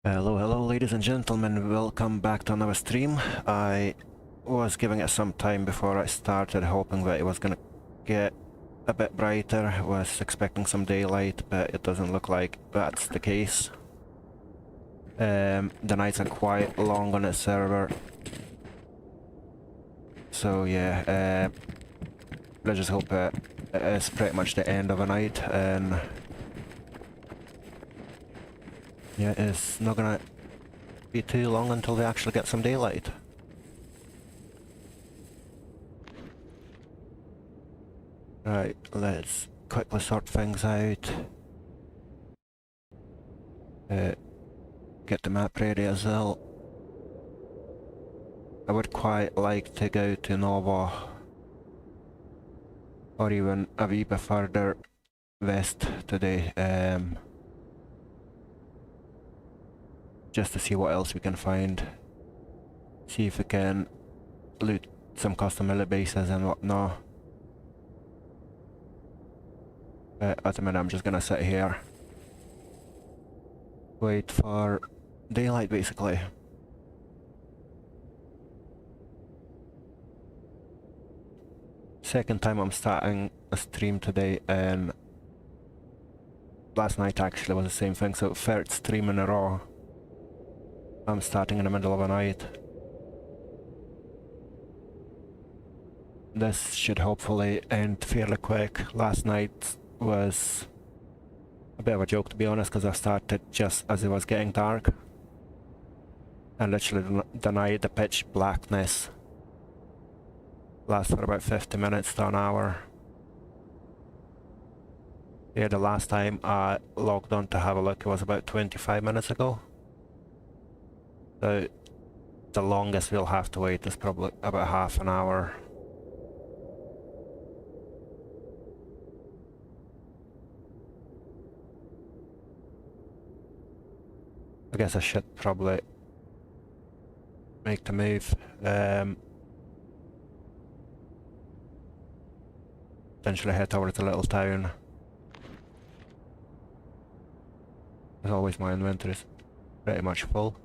Hello ladies and gentlemen, welcome back to another stream. I was giving it some time before I started, hoping that it was gonna get a bit brighter. I was expecting some daylight, but it doesn't look like that's the case. The nights are quite long on the server. So yeah, let's just hope it is pretty much the end of a night, and yeah, it's not gonna be too long until we actually get some daylight. Right, let's quickly sort things out. Get the map ready as well. I would quite like to go to Nova, or even a wee bit further west today, just to see what else we can find. See if we can loot some custom military bases and whatnot. At the minute I'm just gonna sit here. Wait for daylight basically. Second time I'm starting a stream today, and last night actually was the same thing, so third stream in a row. I'm starting in the middle of the night. This should hopefully end fairly quick. Last night was a bit of a joke, to be honest, because I started just as it was getting dark. And literally the night, the pitch blackness lasts for about 50 minutes to an hour. Yeah, the last time I logged on to have a look, it was about 25 minutes ago. So the longest we'll have to wait is probably about half an hour. I guess I should probably make the move. Potentially head towards the little town. As always, my inventory is pretty much full.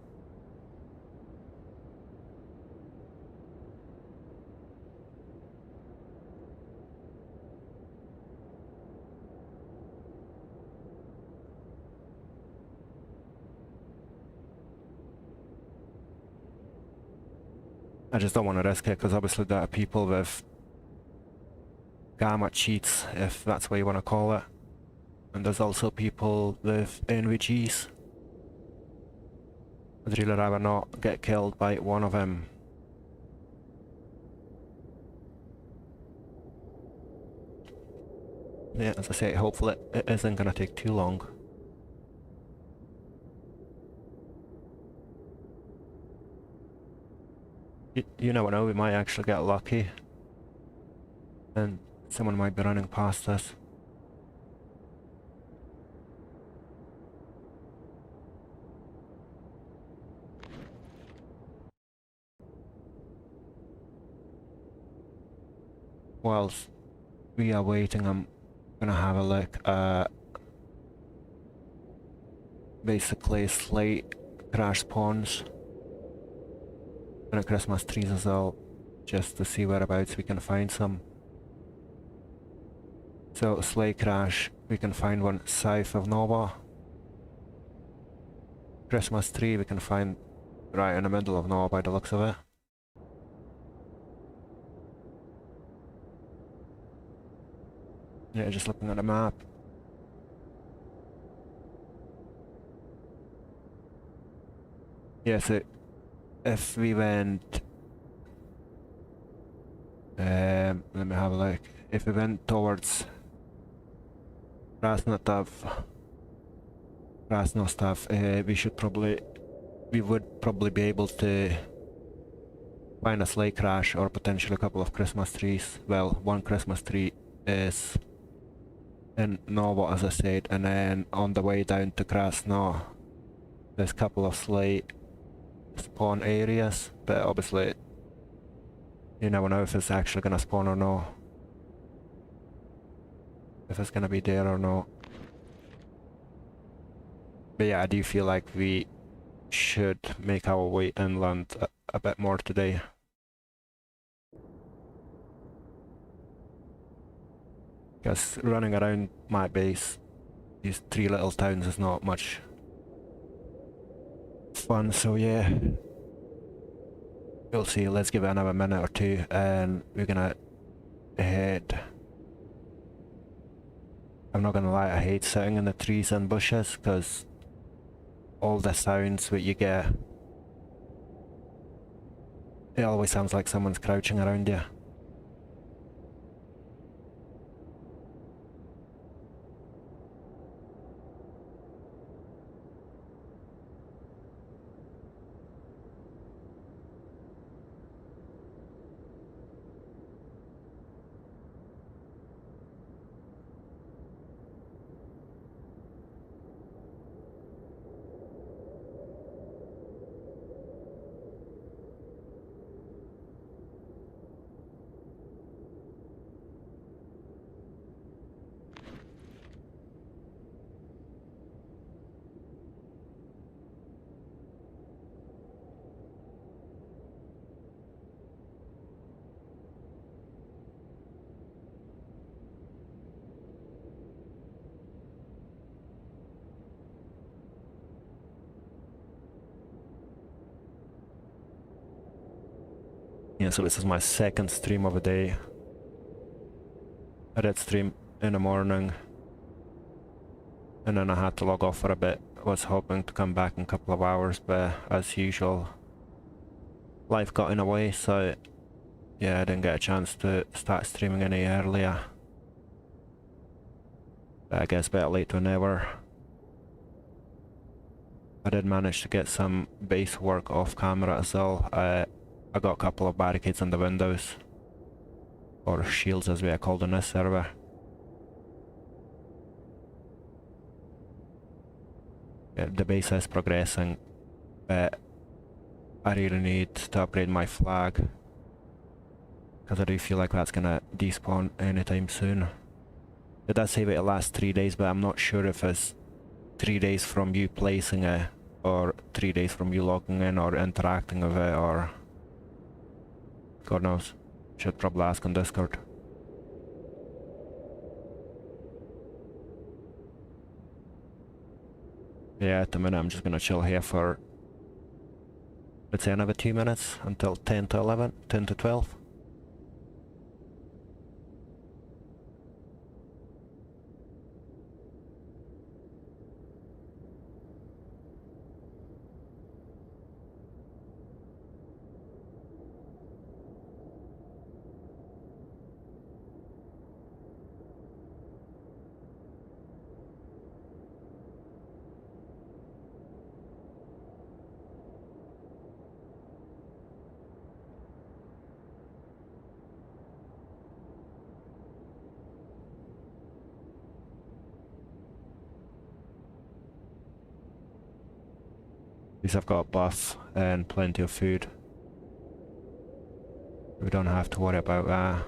I just don't want to risk it, because obviously there are people with gamma cheats, if that's what you want to call it. And there's also people with NVGs. I'd really rather not get killed by one of them. Yeah, as I say, hopefully it isn't gonna take too long. You never know, we might actually get lucky. And someone might be running past us. Whilst we are waiting, I'm gonna have a look at basically sleigh crash spawns and Christmas trees as well, just to see whereabouts we can find some. So sleigh crash, we can find one south of Nova. Christmas tree we can find right in the middle of Nova by the looks of it. Yeah, just looking at the map. Yeah, so if we went... let me have a look. If we went towards Krasnostav, we would probably be able to find a sleigh crash or potentially a couple of Christmas trees. Well, one Christmas tree is in Nova, as I said, and then on the way down to Krasno, there's a couple of sleigh spawn areas, but obviously you never know if it's actually gonna spawn or not. If it's gonna be there or not. But yeah, I do feel like we should make our way inland a bit more today. Because running around my base, these 3 little towns, is not much fun, so yeah. We'll see, let's give it another minute or two and we're gonna head. I'm not gonna lie, I hate sitting in the trees and bushes because all the sounds that you get, it always sounds like someone's crouching around you. Yeah, so this is my second stream of the day. I did stream in the morning, and then I had to log off for a bit. I was hoping to come back in a couple of hours, but as usual, life got in the way, so yeah, I didn't get a chance to start streaming any earlier. But I guess better late than never. I did manage to get some base work off camera as well. I got a couple of barricades on the windows, or shields as we are called in this server. Yeah, the base is progressing, but I really need to upgrade my flag, because I do feel like that's gonna despawn anytime soon. It does say that it lasts 3 days, but I'm not sure if it's 3 days from you placing it, or 3 days from you logging in or interacting with it, or God knows. Should probably ask on Discord. Yeah, at the minute I'm just gonna chill here for, let's say, another 2 minutes until 10 to 11, 10 to 12. At least I've got a buff and plenty of food. We don't have to worry about that.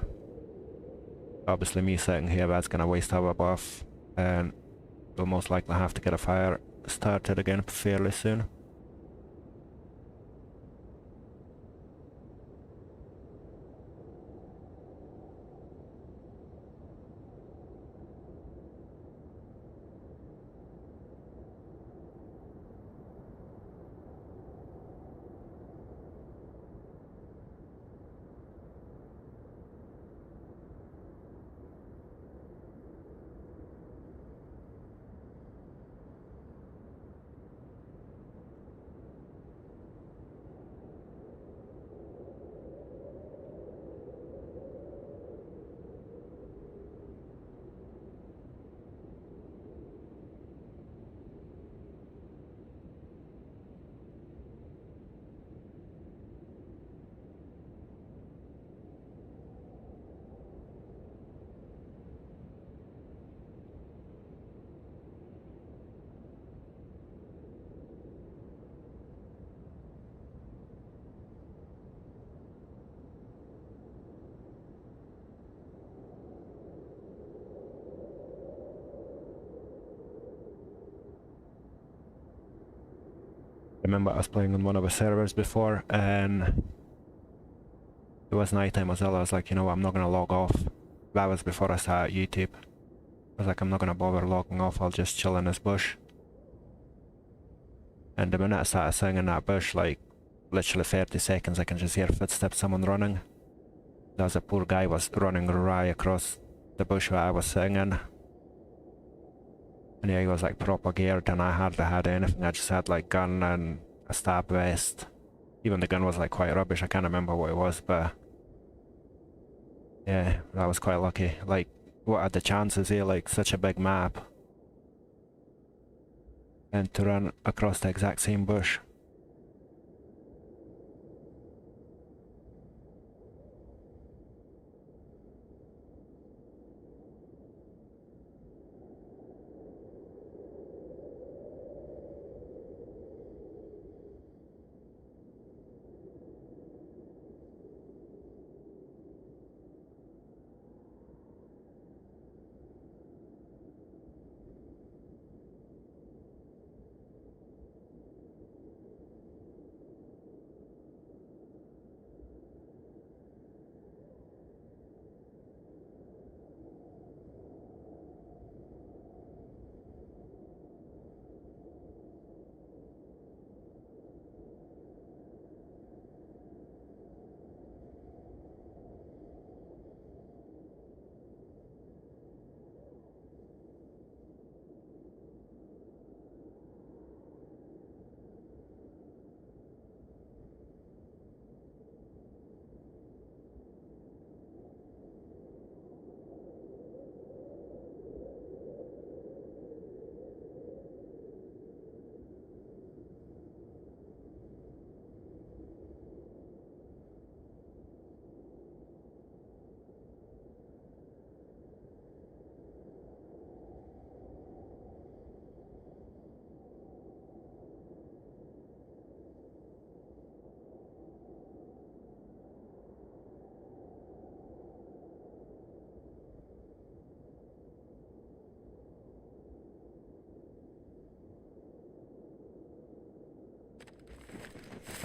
Obviously me sitting here, that's gonna waste our buff, and we'll most likely have to get a fire started again fairly soon. remember I was playing on one of the servers before, and it was nighttime as well. I was like, you know what, I'm not gonna log off. That was before I started YouTube. I was like, I'm not gonna bother logging off, I'll just chill in this bush. And the minute I started sitting in that bush, like, literally 30 seconds, I can just hear footsteps, someone running. There was a poor guy was running right across the bush where I was sitting in. And yeah, he was like proper geared, and I hardly had anything. I just had like gun and a stab vest. Even the gun was like quite rubbish, I can't remember what it was, but yeah, that was quite lucky. Like, what are the chances here, like such a big map, and to run across the exact same bush.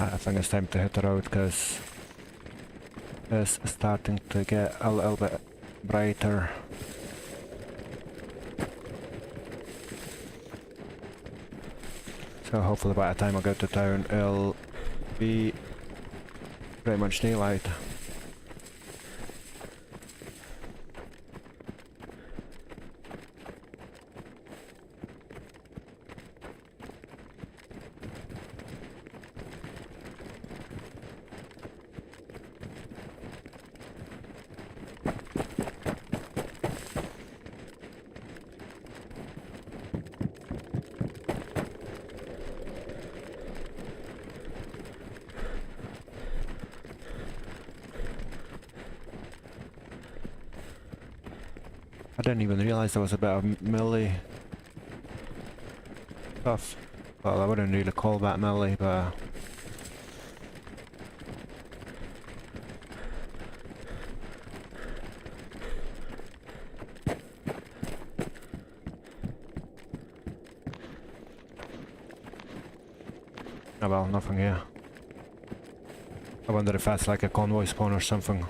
I think it's time to hit the road because it's starting to get a little bit brighter. So hopefully by the time I get to town it'll be pretty much daylight. I didn't even realise there was a bit of melee stuff. Well, I wouldn't really call that melee, but oh well, nothing here. I wonder if that's like a convoy spawn or something.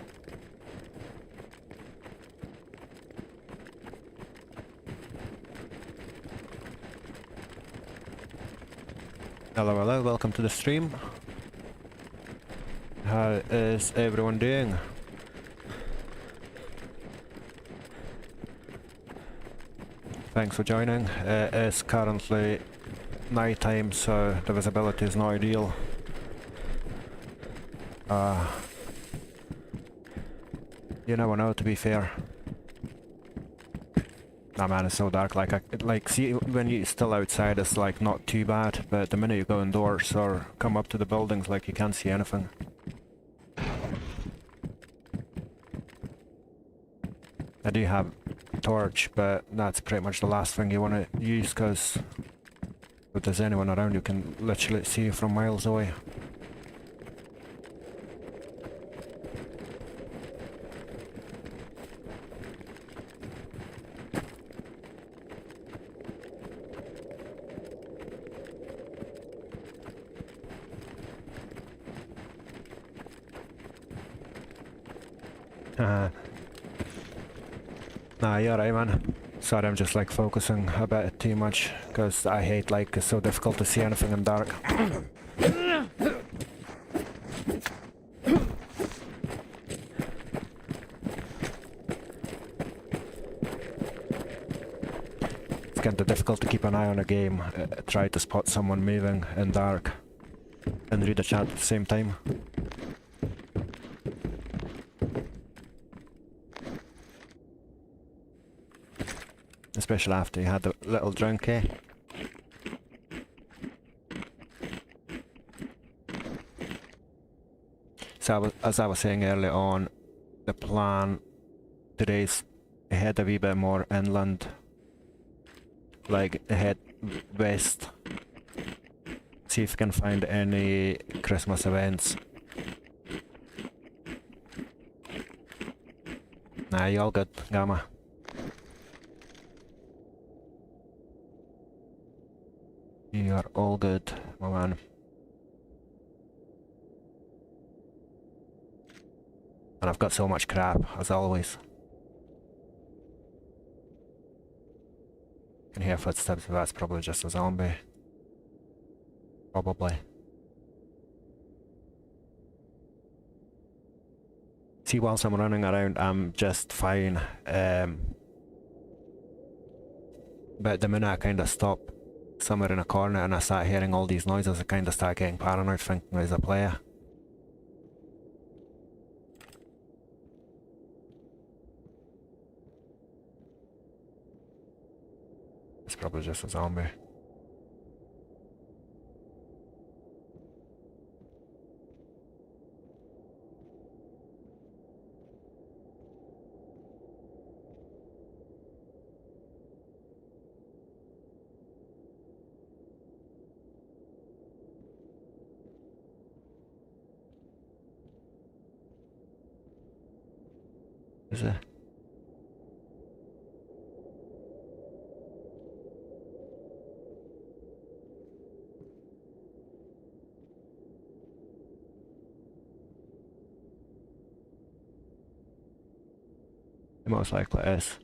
Hello, hello, welcome to the stream. How is everyone doing? Thanks for joining. It's currently night time, so the visibility is not ideal. You never know, to be fair. Nah man, it's so dark, like see, when you're still outside it's like not too bad, but the minute you go indoors or come up to the buildings, like you can't see anything. I do have a torch, but that's pretty much the last thing you want to use, because if there's anyone around you can literally see you from miles away. Nah, you're right, man. Sorry, I'm just like focusing a bit too much because I hate like it's so difficult to see anything in dark. It's kind of difficult to keep an eye on a game, try to spot someone moving in dark and read a chat at the same time. Especially after you had a little drink, eh? So as I was saying earlier on, the plan today is head a wee bit more inland, like head west, see if we can find any Christmas events. Nah, you all good, Gamma? You are all good, my man. And I've got so much crap, as always. Can hear footsteps, but that's probably just a zombie. Probably. See, whilst I'm running around, I'm just fine. But the minute I kind of stop somewhere in a corner and I start hearing all these noises, I kind of start getting paranoid, thinking there's a player. It's probably just a zombie. Is it? It most likely is.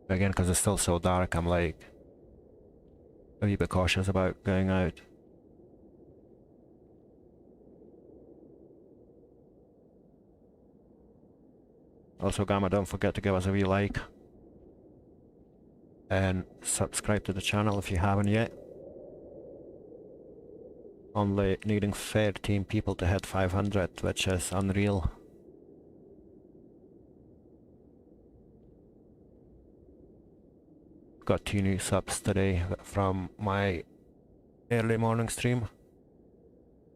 But again, because it's still so dark, I'm like a wee bit cautious about going out. Also, Gamma, don't forget to give us a wee like. And subscribe to the channel if you haven't yet. Only needing 13 people to hit 500, which is unreal. Got 2 new subs today from my early morning stream.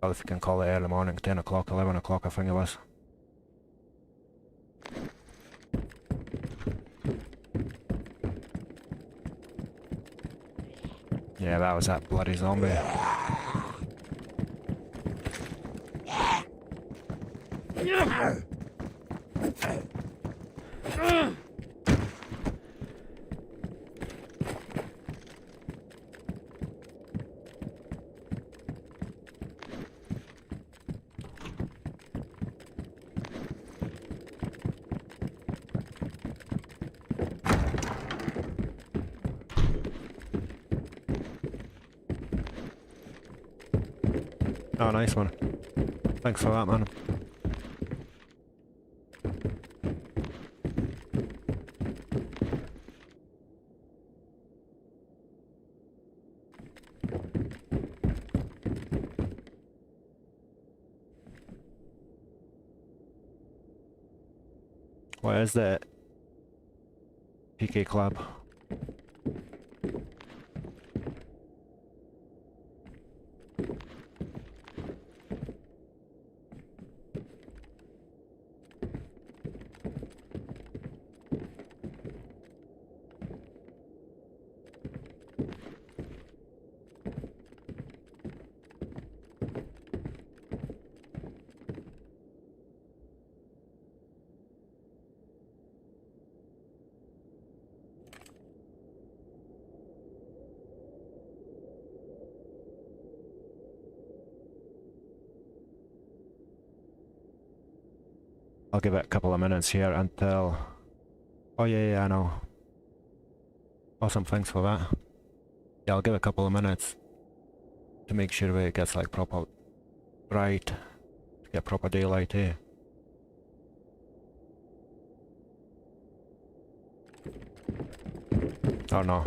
Well, if you can call it early morning, 10 o'clock, 11 o'clock I think it was. Yeah, that was that bloody zombie. Oh, nice one. Thanks for that, man. What is that? PK Club. I'll give it a couple of minutes here until... Oh yeah, I know. Awesome, thanks for that. Yeah, I'll give it a couple of minutes to make sure it gets like proper bright, to get proper daylight here. Oh no.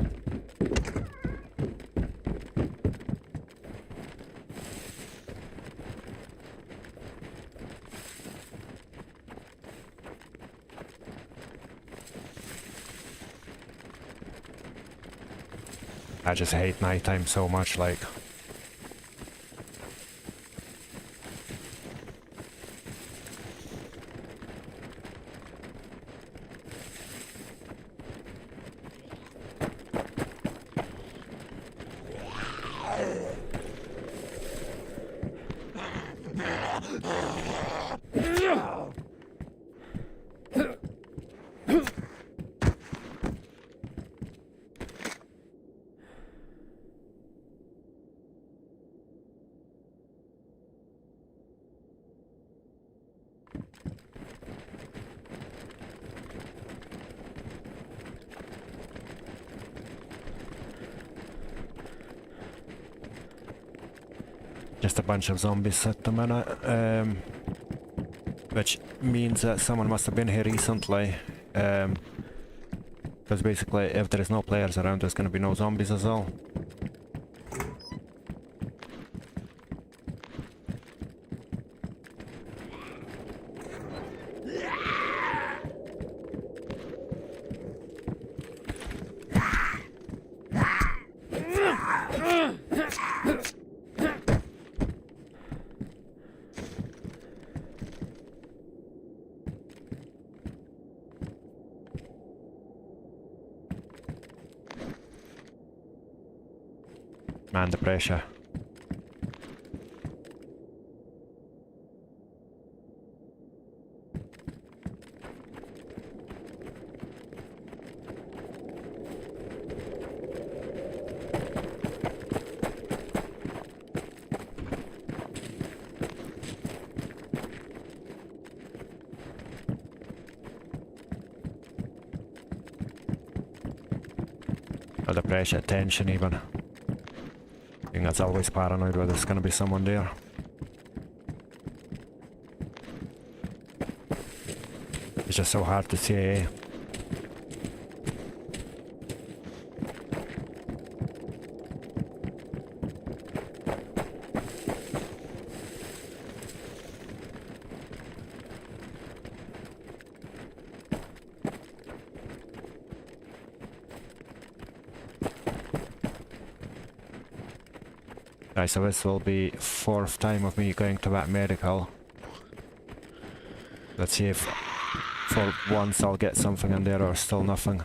I just hate nighttime so much, like... Just a bunch of zombies at the minute, which means that someone must have been here recently, because basically if there is no players around there's going to be no zombies as well. Man, the pressure. Or the pressure, tension even. I think that's always paranoid where there's gonna be someone there. It's just so hard to see, eh? Right, so this will be 4th time of me going to that medical. Let's see if for once I'll get something in there or still nothing.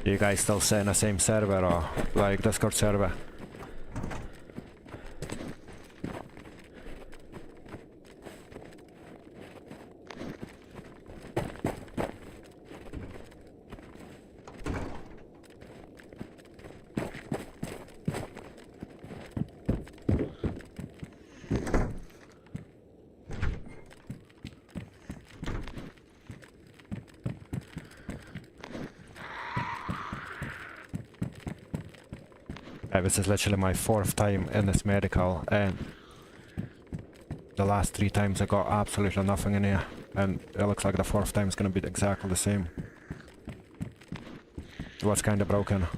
You guys still stay in the same server or like Discord server? This is literally my 4th time in this medical, and the last 3 times I got absolutely nothing in here, and it looks like the 4th time is going to be exactly the same. What's kind of broken?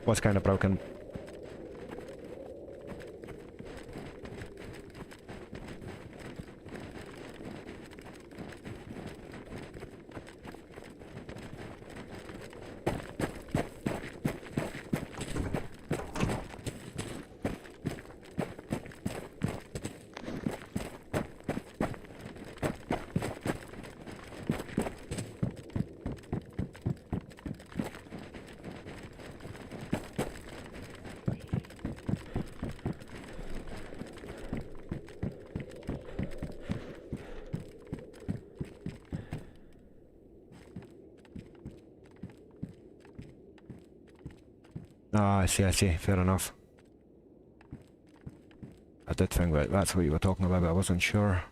Was kind of broken. Ah, I see, fair enough. I did think that's what you were talking about, but I wasn't sure.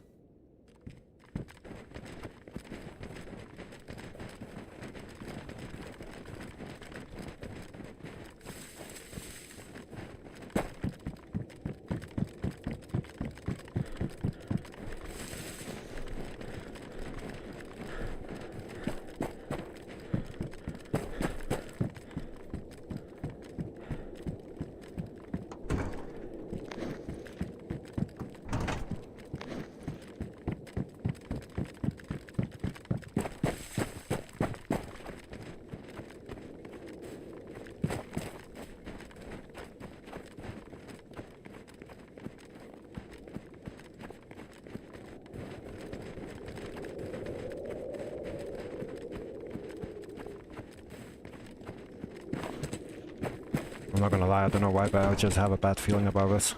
I'm not gonna lie, I don't know why, but I just have a bad feeling about this.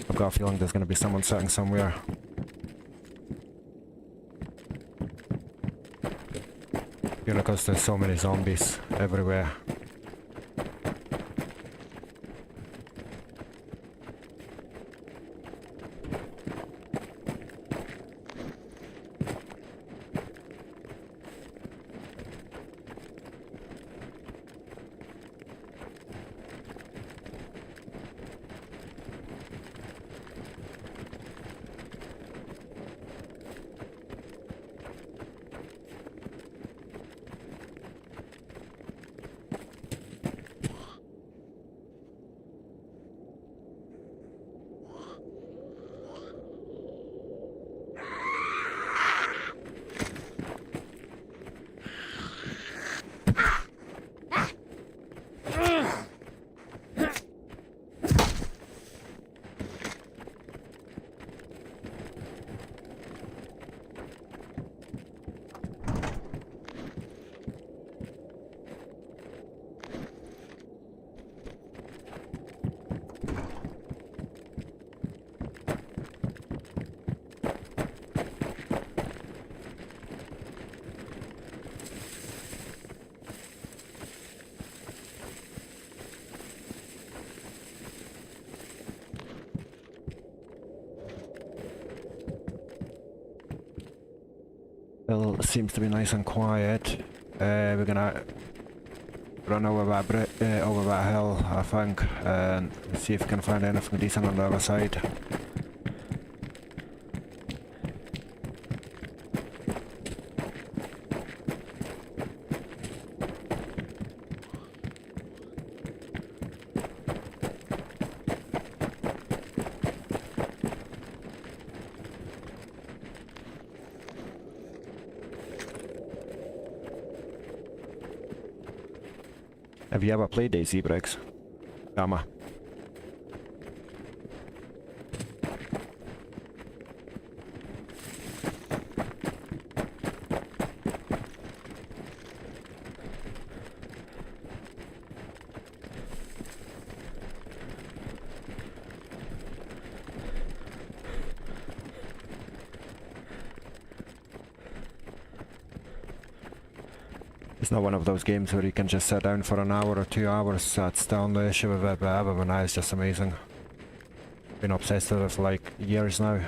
I've got a feeling there's gonna be someone sitting somewhere. Because there's so many zombies everywhere. Still seems to be nice and quiet. We're gonna run over that hill, I think, and see if we can find anything decent on the other side. Have you ever played DayZ Bricks? Gamma. It's not one of those games where you can just sit down for an hour or 2 hours. That's the only issue with it, but other than that, it's just amazing. Been obsessed with it for like years now.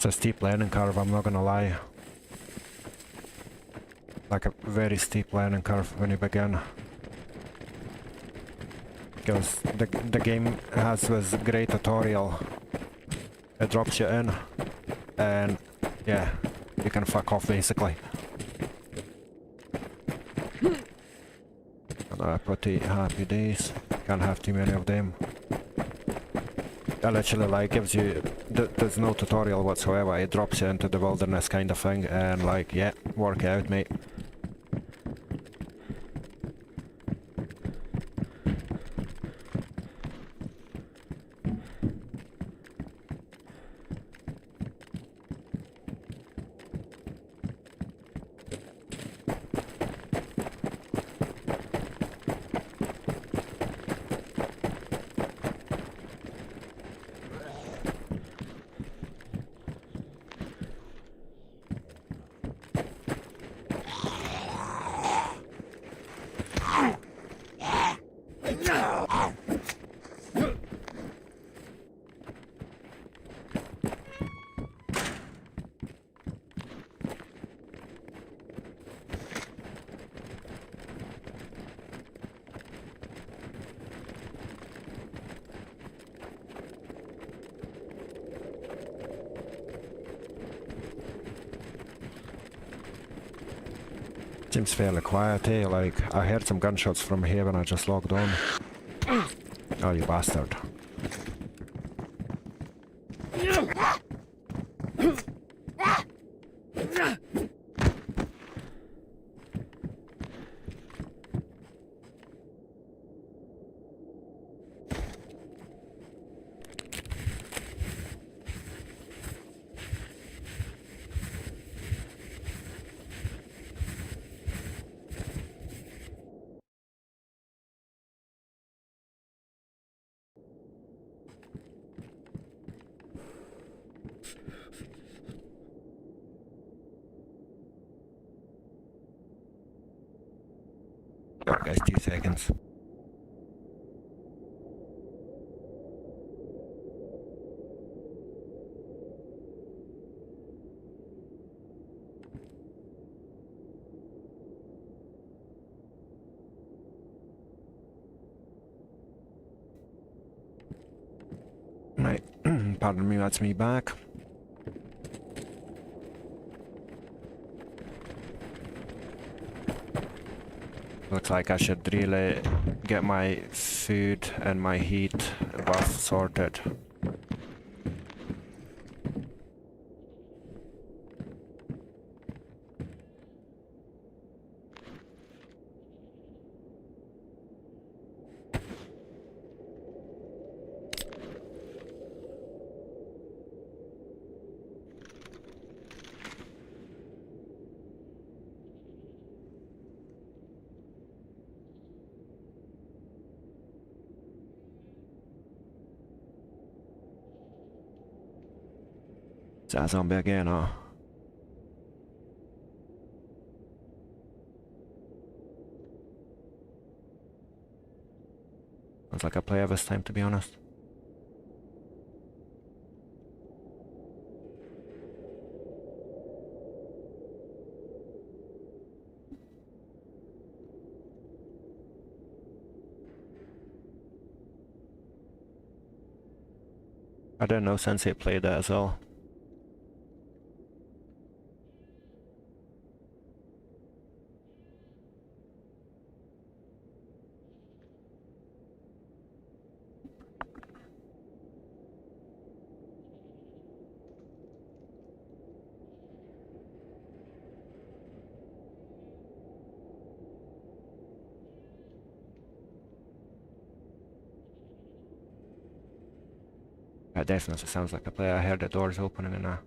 It's a steep learning curve, I'm not gonna lie. Like a very steep learning curve when you begin. Because the game has this great tutorial. It drops you in and yeah, you can fuck off basically. Pretty happy days. Can't have too many of them. It literally like gives you, there's no tutorial whatsoever, it drops you into the wilderness kind of thing and like, yeah, work it out mate. Seems fairly quiet, eh? Like, I heard some gunshots from here when I just logged on. Oh, you bastard. Alright guys, 2 seconds. Right, pardon me, that's me back. Looks like I should really get my food and my heat buff sorted. Is that a zombie again, huh? Sounds like a player this time, to be honest. I didn't know Sensei played that as well. That definitely sounds like a player. I heard the doors opening and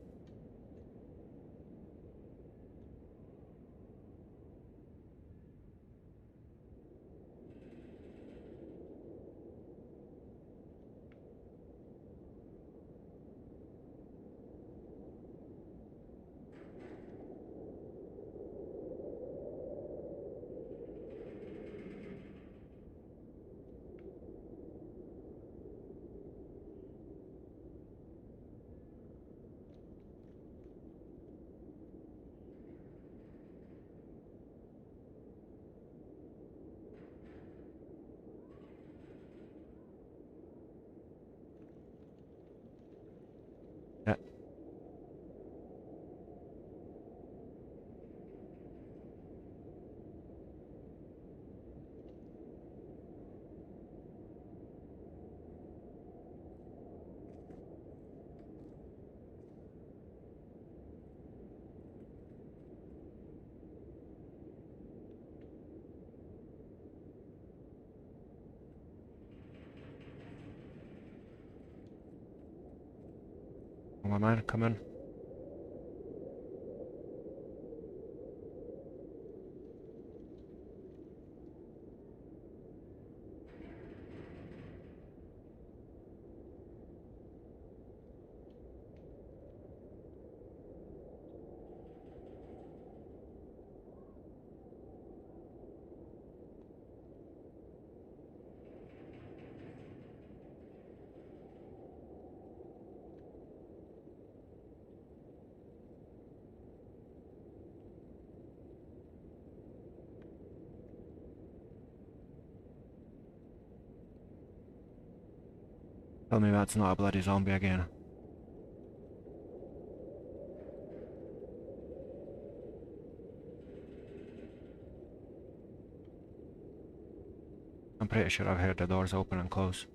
Come on, man, come in. Tell me that's not a bloody zombie again. I'm pretty sure I've heard the doors open and close.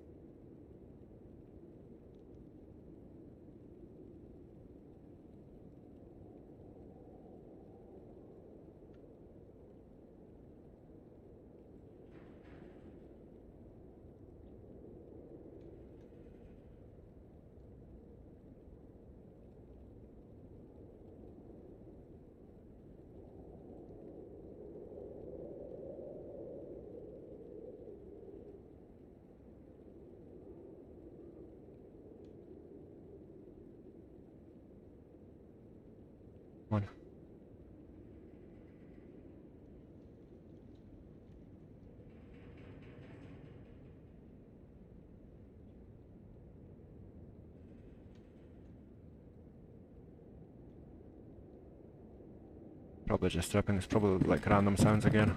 Come on. Probably just tripping, it's probably like random sounds again.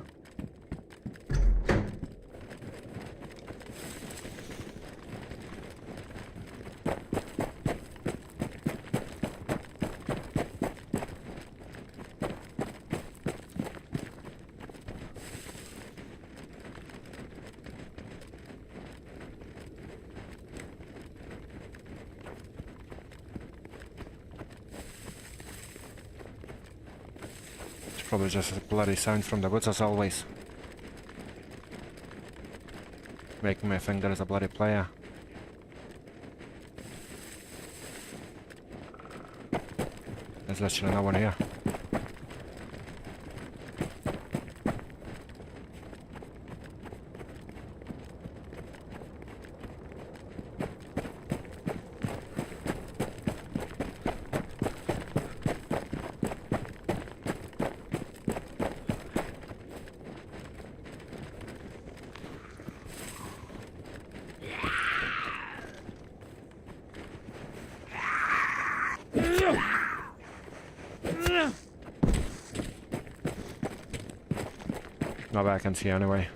Probably just bloody sounds from the woods as always. Making me think there is a bloody player. There's literally no one here. Not that I can see anyway.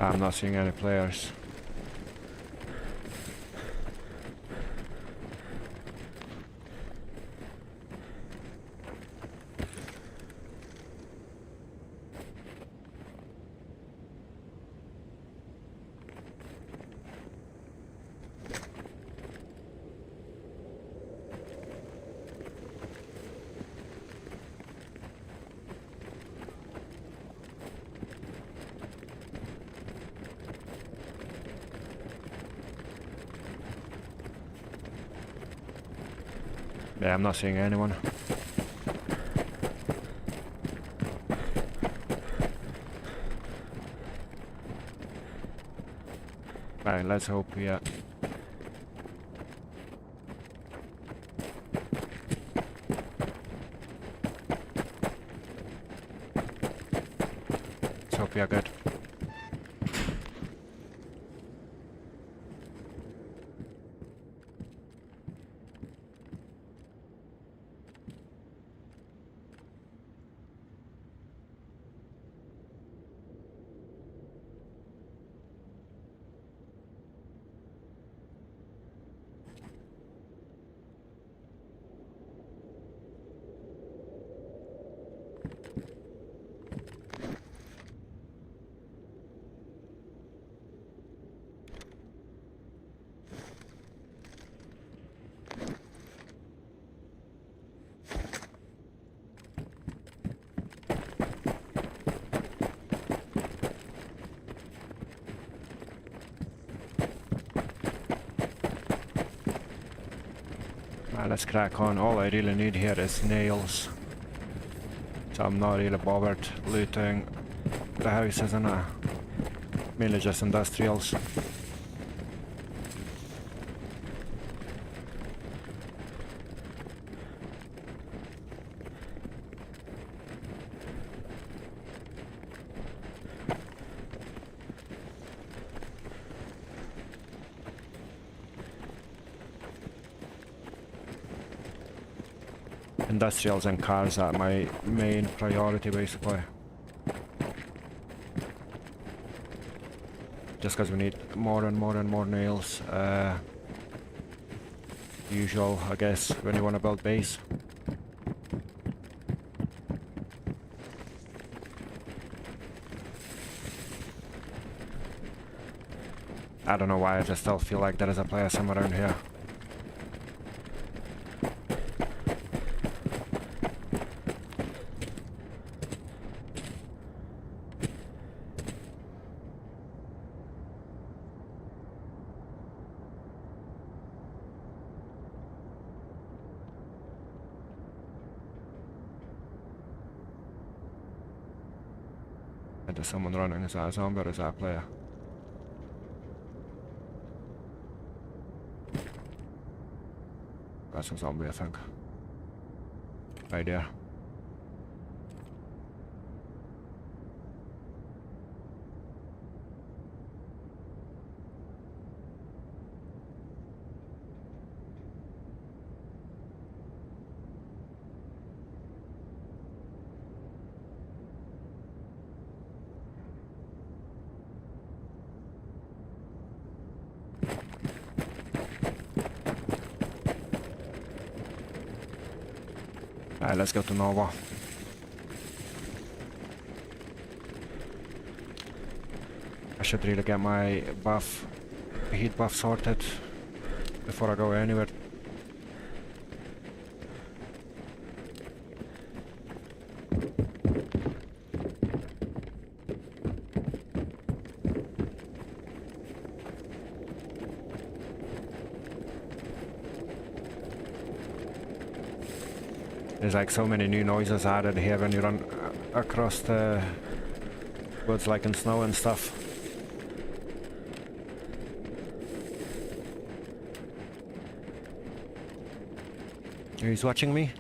I'm not seeing any players. Yeah, I'm not seeing anyone. Right, let's hope, yeah. Let's hope we are good. Let's crack on. All I really need here is nails. So I'm not really bothered looting the houses and mainly just industrials. Industrials and cars are my main priority basically. Just because we need more and more nails. Usual, I guess, when you want to build base. I don't know why, I just still feel like there is a player somewhere around here. And there's someone running. Is that a zombie or is that a player? That's a zombie, I think. Right there. Alright, let's go to Nova. I should really get my buff, heat buff sorted before I go anywhere. There's like so many new noises added here when you run across the woods, like in snow and stuff. He's watching me.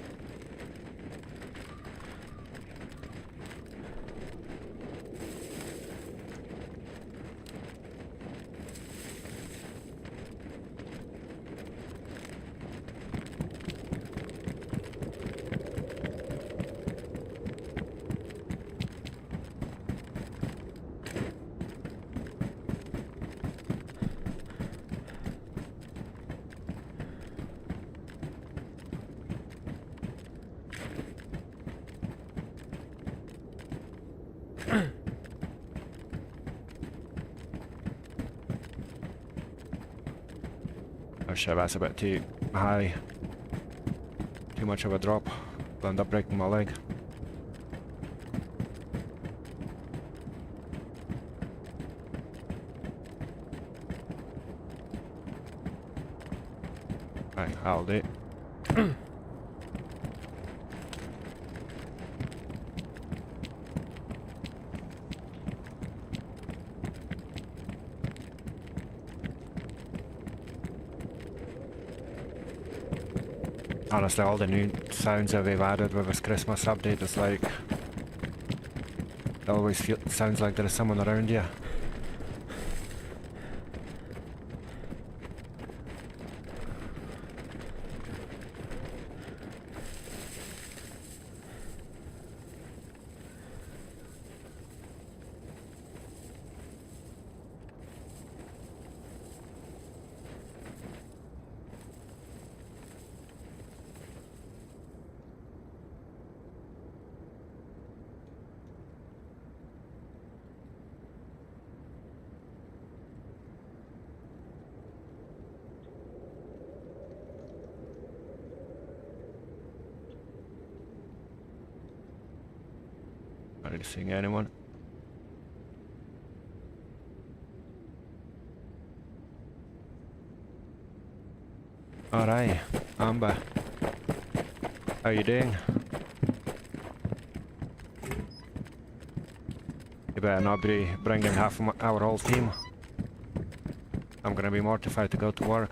Oh shit, that's a bit too high. Too much of a drop. I'll end up breaking my leg. Right, Hawdee. Honestly, all the new sounds that they've added with this Christmas update is like... It always sounds like there's someone around you. Not really seeing anyone. Alright, Amber. How you doing? You better not be bringing half of our whole team. I'm gonna be mortified to go to work.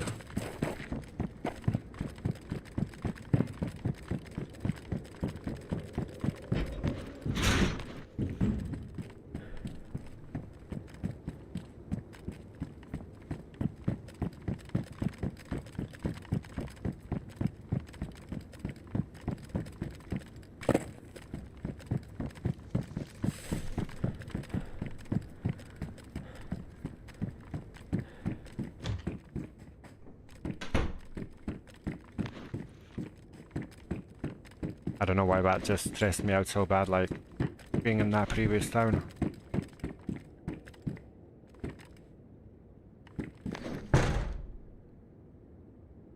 I don't know why that just stressed me out so bad, like being in that previous town.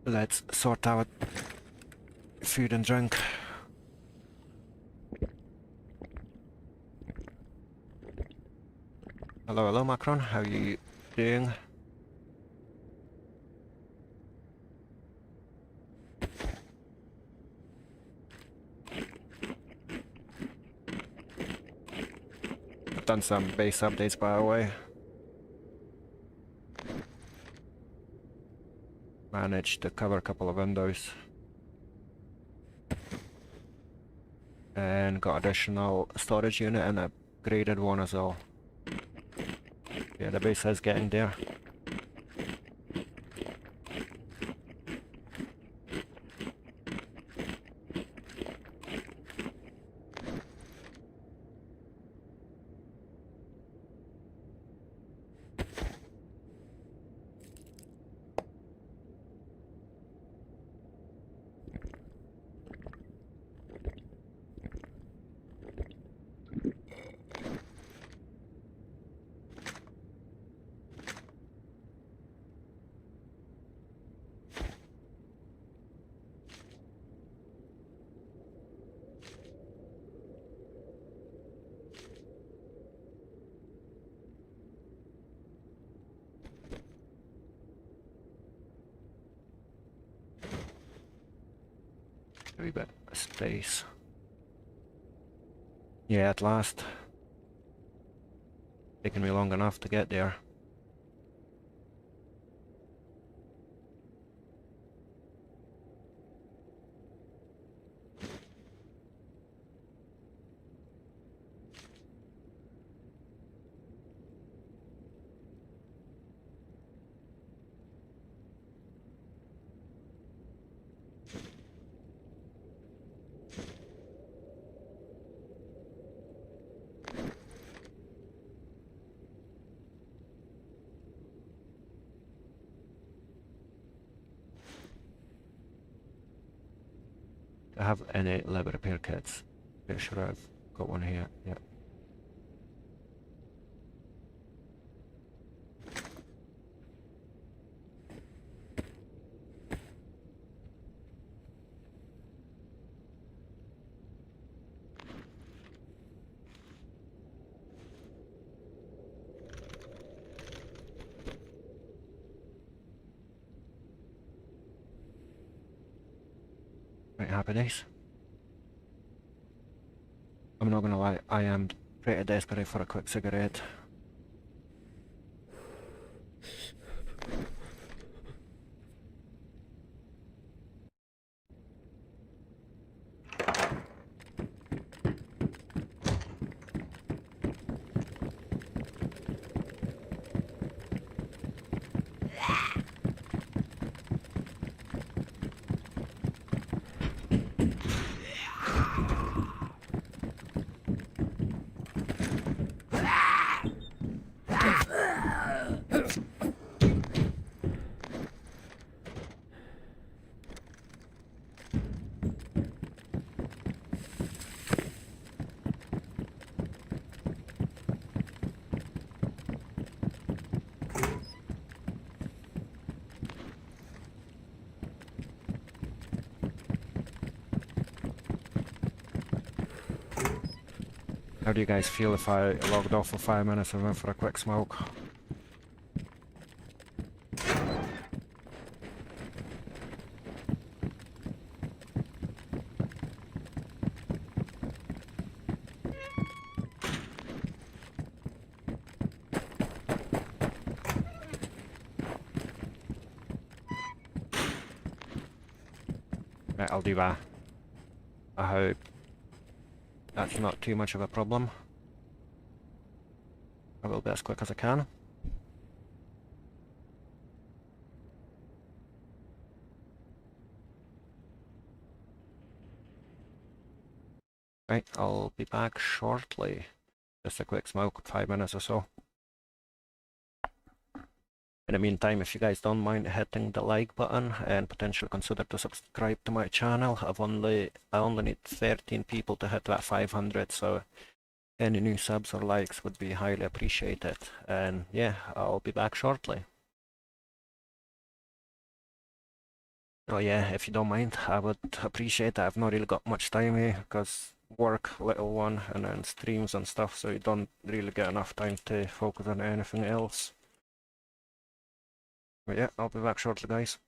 Let's sort out food and drink. Hello, hello Macron, how are you doing? I've done some base updates by the way. Managed to cover a couple of windows. And got additional storage unit and upgraded one as well. Yeah, the base is getting there. A wee bit of space. Yeah, at last. Taking me long enough to get there. Do I have any leather repair kits? Pretty sure I've got one here, yeah. Right, happy days. I'm not gonna lie, I am pretty desperate for a quick cigarette. How do you guys feel if I logged off for 5 minutes and went for a quick smoke? Right, I'll do that. I hope that's not too much of a problem. I will be as quick as I can. Right, I'll be back shortly. Just a quick smoke, 5 minutes or so. In the meantime, if you guys don't mind hitting the like button and potentially consider to subscribe to my channel, I only need 13 people to hit that 500, so any new subs or likes would be highly appreciated. And yeah, I'll be back shortly. Oh yeah, if you don't mind, I would appreciate it. I've not really got much time here because work, little one, and then streams and stuff, so you don't really get enough time to focus on anything else. But yeah, I'll be back shortly, guys.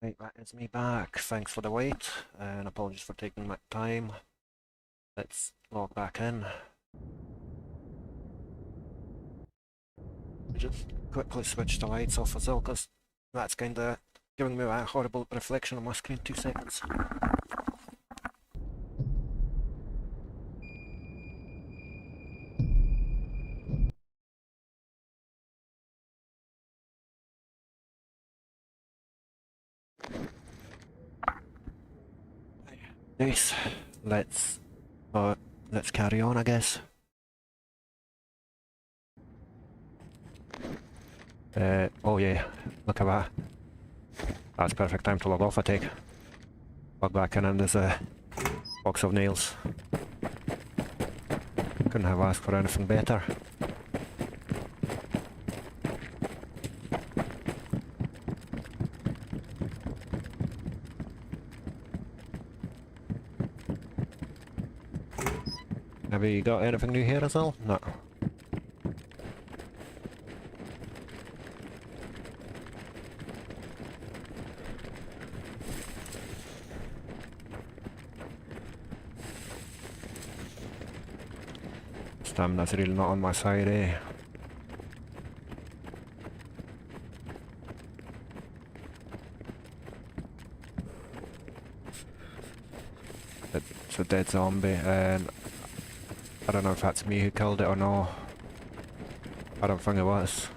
Right, that is me back. Thanks for the wait, and apologies for taking my time. Let's log back in. Just quickly switch the lights off as well, because that's kinda giving me a horrible reflection on my screen. 2 seconds. Nice. Let's carry on, I guess. Oh yeah, look at that. That's perfect time to log off, I take. Log back in and there's a box of nails. Couldn't have asked for anything better. Have you got anything new here as well? No. Stamina's really not on my side, eh? It's a dead zombie, and I don't know if that's me who killed it or not. I don't think it was.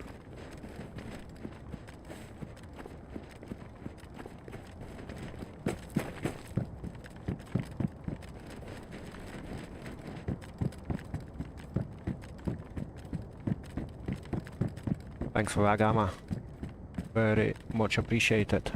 Thanks for that, Gamma. Very much appreciated.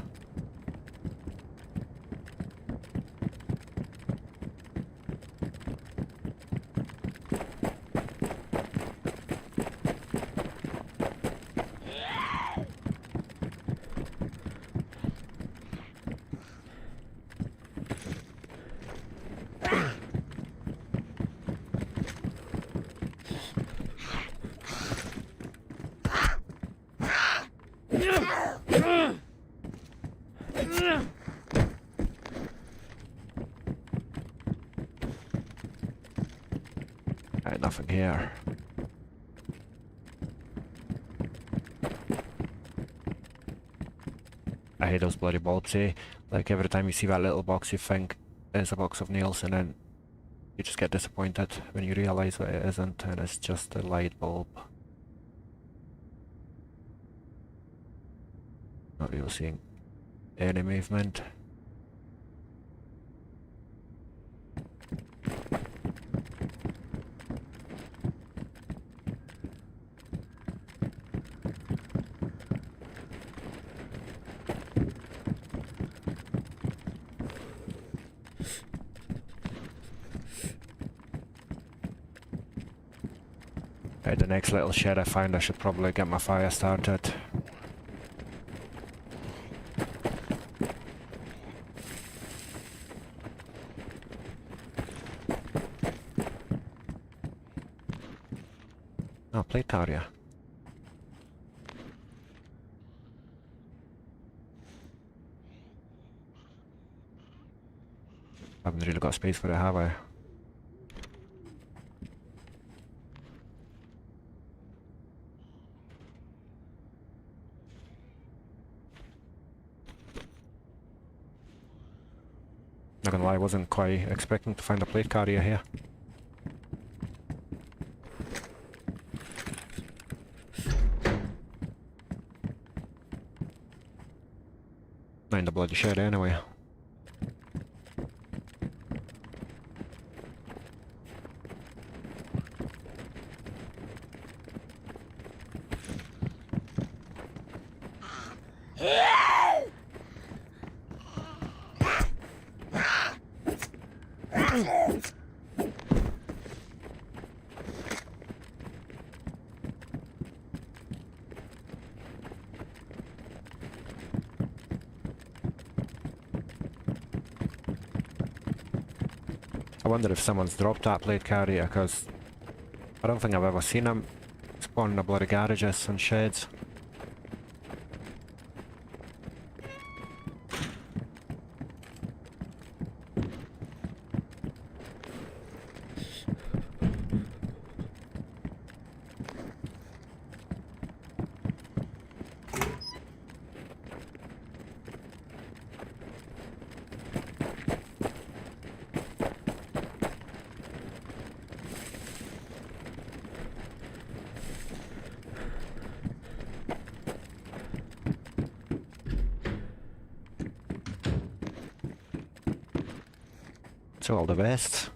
Nothing here. I hate those bloody bulbs, eh? Like every time you see that little box you think it's a box of nails, and then you just get disappointed when you realise that it isn't and it's just a light bulb. Not really seeing any movement. Right, the next little shed I find, I should probably get my fire started. Oh, plate carrier. I haven't really got space for it, have I? Not gonna lie, I wasn't quite expecting to find a plate carrier here. Not in the bloody shed anyway. I wonder if someone's dropped that plate carrier, because I don't think I've ever seen them spawn in the bloody garages and sheds. So all the best.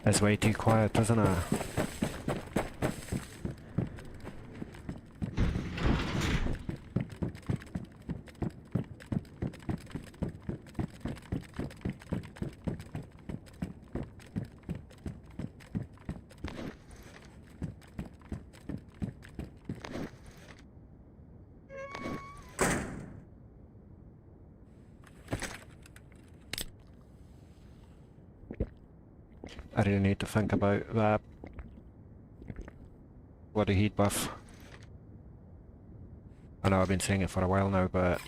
It's way too quiet, isn't it? I really need to think about that. What a heat buff. I know I've been saying it for a while now, but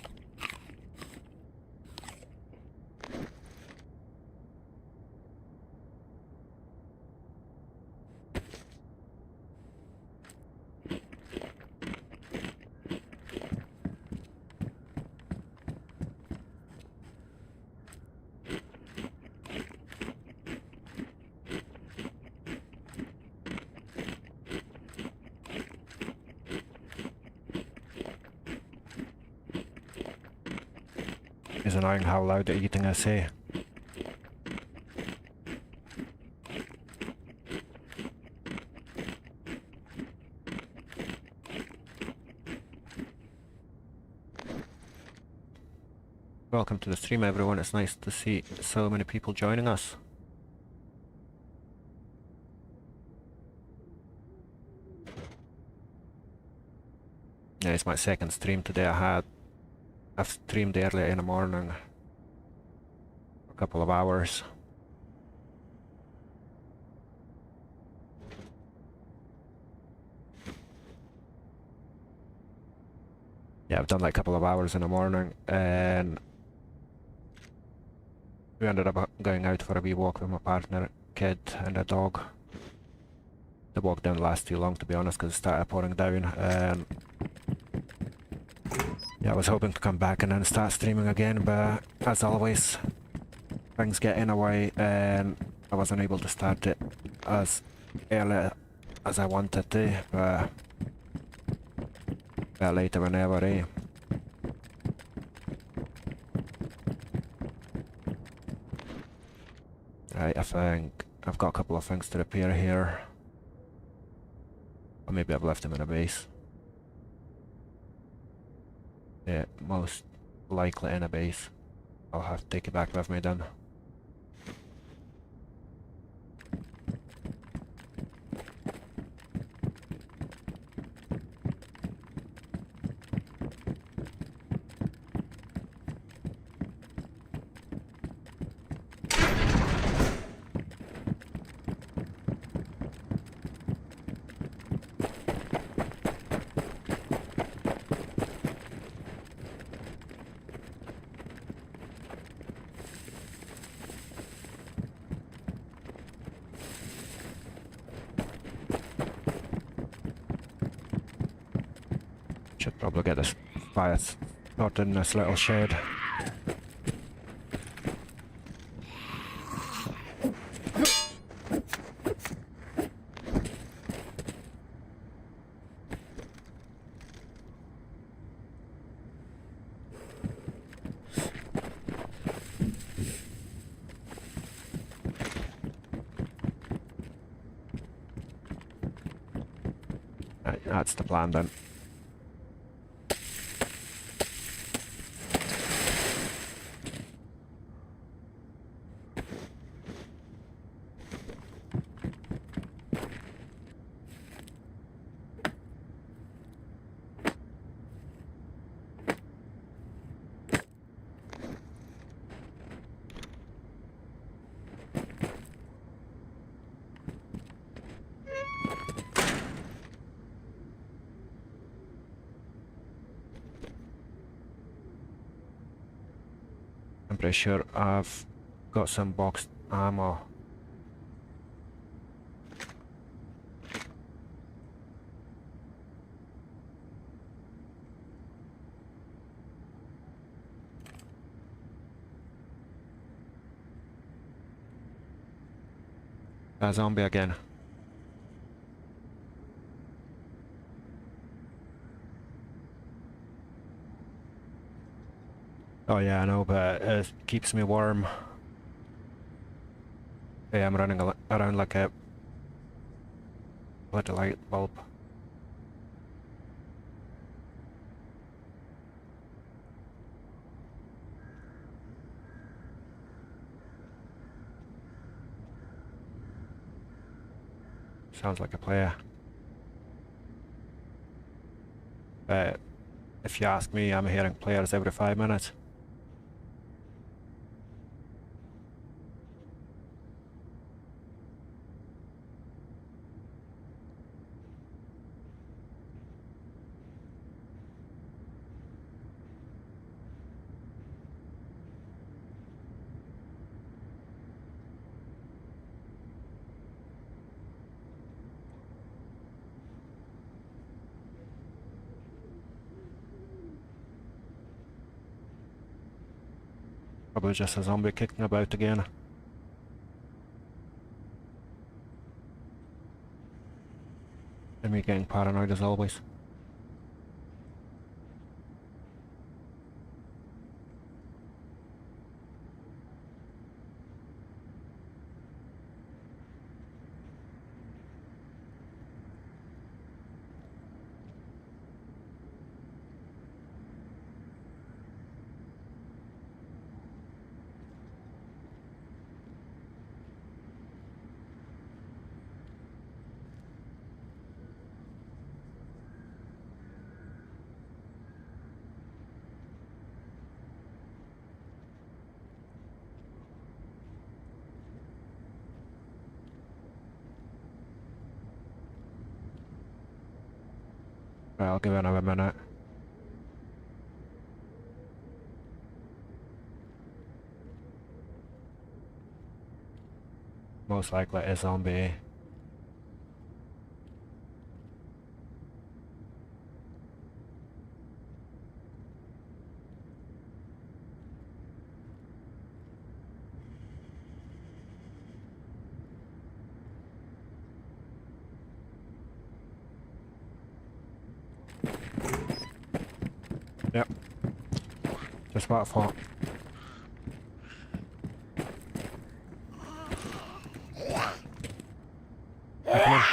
it's annoying how loud the eating is, eh? Welcome to the stream, everyone. It's nice to see so many people joining us. Yeah, it's my second stream today. I've streamed early in the morning, a couple of hours. Yeah, I've done like a couple of hours in the morning, and we ended up going out for a wee walk with my partner, kid, and a dog. The walk didn't last too long, to be honest, because it started pouring down, and yeah, I was hoping to come back and then start streaming again, but as always, things get in the way, and I wasn't able to start it as early as I wanted to, but better later than never, eh? Right, I think I've got a couple of things to repair here. Or maybe I've left them in a base. Yeah, most likely in a base. I'll have to take it back with me then. Should probably get this fire started in this little shed. Right, that's the plan then. pretty sure I've got some boxed ammo. A zombie again. Oh yeah, I know, but it keeps me warm. Yeah, I'm running around like a little light bulb. Sounds like a player. But if you ask me, I'm hearing players every 5 minutes. Probably just a zombie kicking about again. And me getting paranoid as always. Right, I'll give it another minute. Most likely a zombie. Yep. Just what I thought. Hey, come on.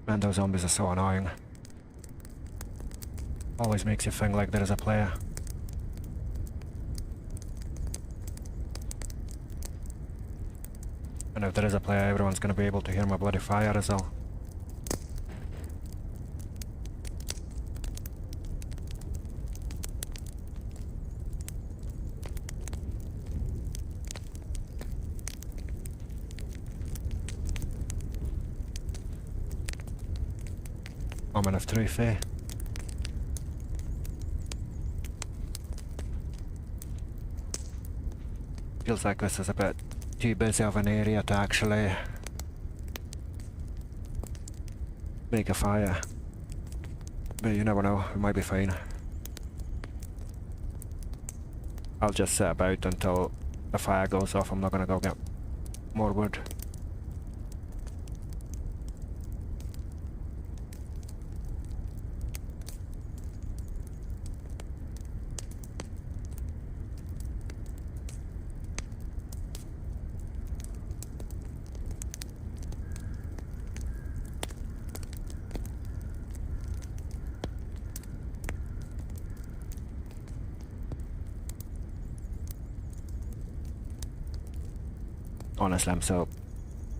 Man, those zombies are so annoying. Always makes you think like there is a player. And if there is a player, everyone's gonna be able to hear my bloody fire as well. Moment of truth, eh? Feels like this is a bit too busy of an area to actually make a fire. But you never know, it might be fine. I'll just sit about until the fire goes off. I'm not gonna go get more wood. Honestly, I'm so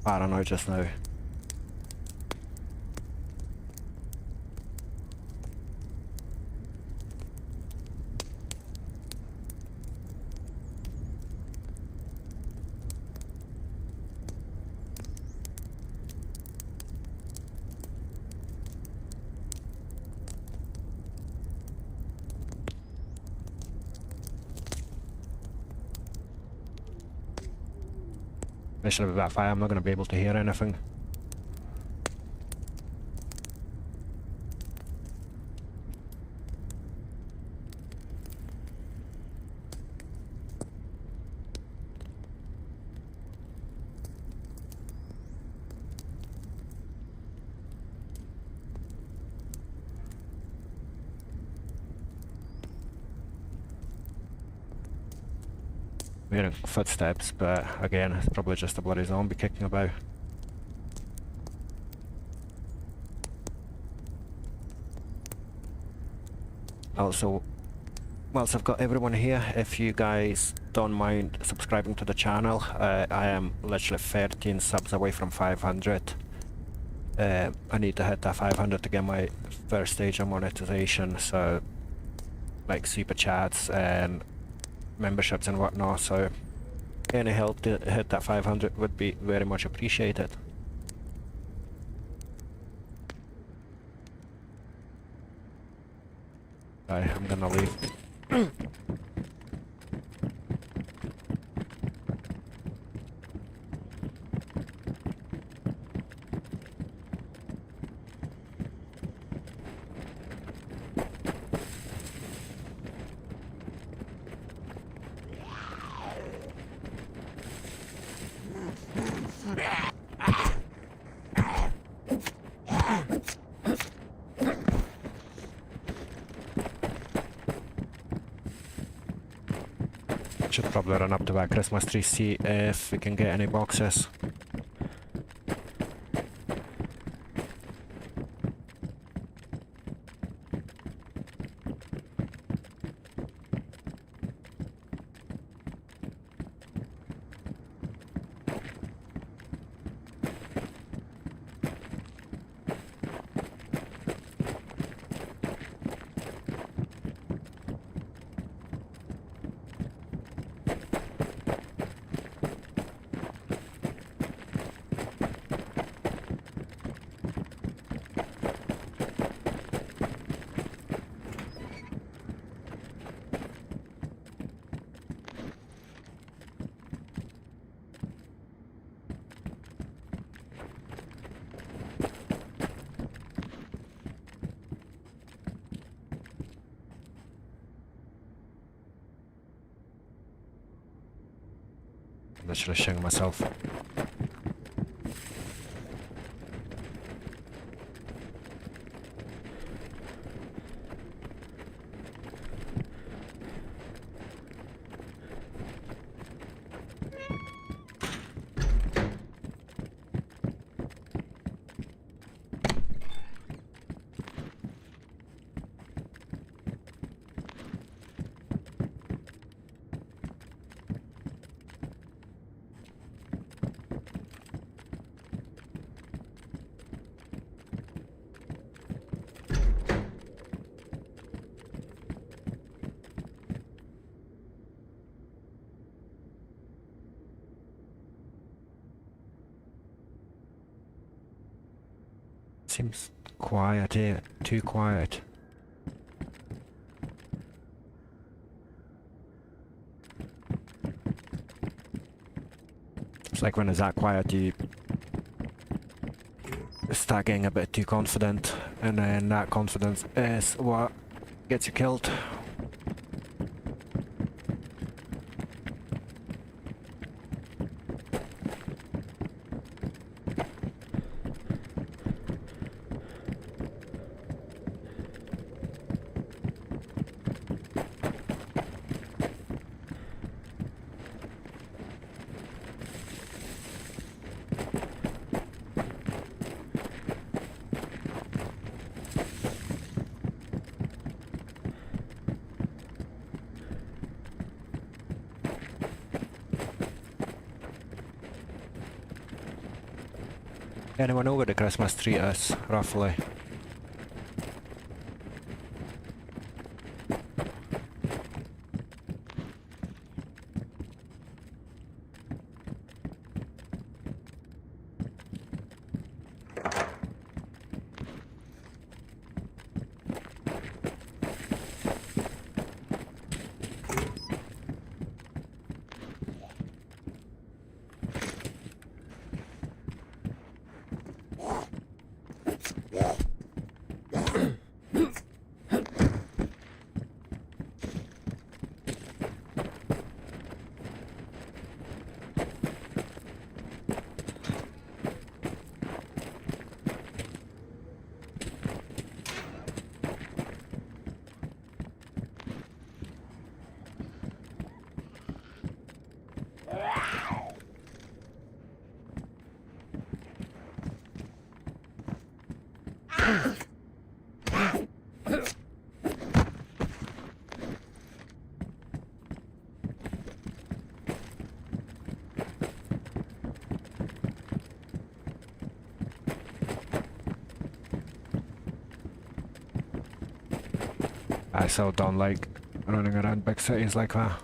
paranoid just now. Especially with that fire, I'm not going to be able to hear anything. Hearing footsteps, but again, it's probably just a bloody zombie kicking about. Also, whilst I've got everyone here, if you guys don't mind subscribing to the channel, I am literally 13 subs away from 500. I need to hit that 500 to get my first stage of monetization, so like super chats and memberships and whatnot, so any help to hit that 500 would be very much appreciated. I'm gonna leave. Should probably run up to that Christmas tree, see if we can get any boxes. Literally shitting myself. Seems quiet here, too quiet. It's like when it's that quiet you start getting a bit too confident, and then that confidence is what gets you killed. Anyone over the Christmas tree is, roughly? I so don't like running around big cities like that.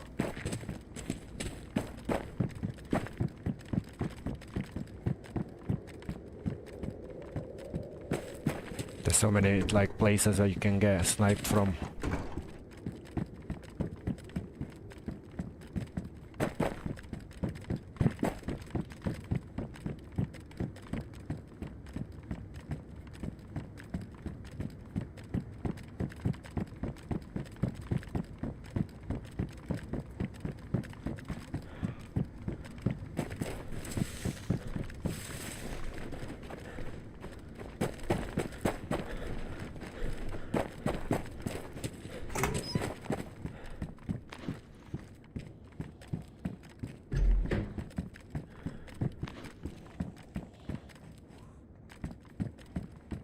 There's so many like places that you can get sniped from.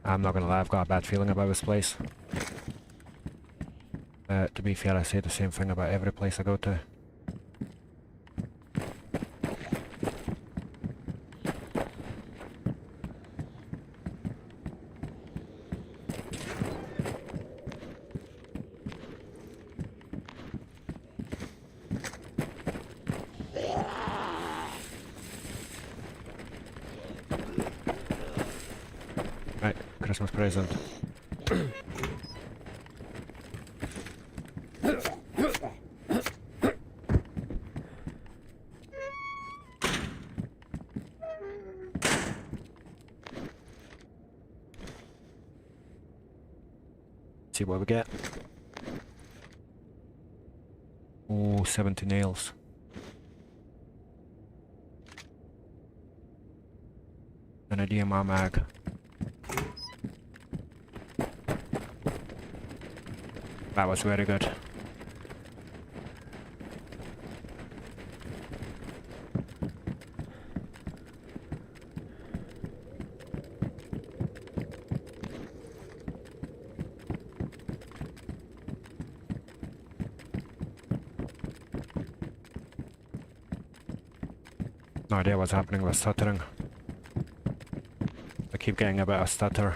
I'm not gonna lie, I've got a bad feeling about this place. To be fair, I say the same thing about every place I go to. Right, Christmas present. See what we get. Oh, 70 nails. And a DMR mag. That was very good. No idea what's happening with stuttering. I keep getting a bit of stutter.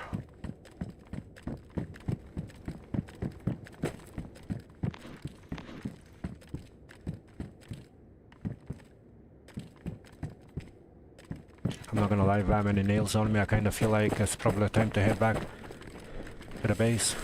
I'm not gonna lie, that many nails on me, I kinda feel like it's probably time to head back to the base.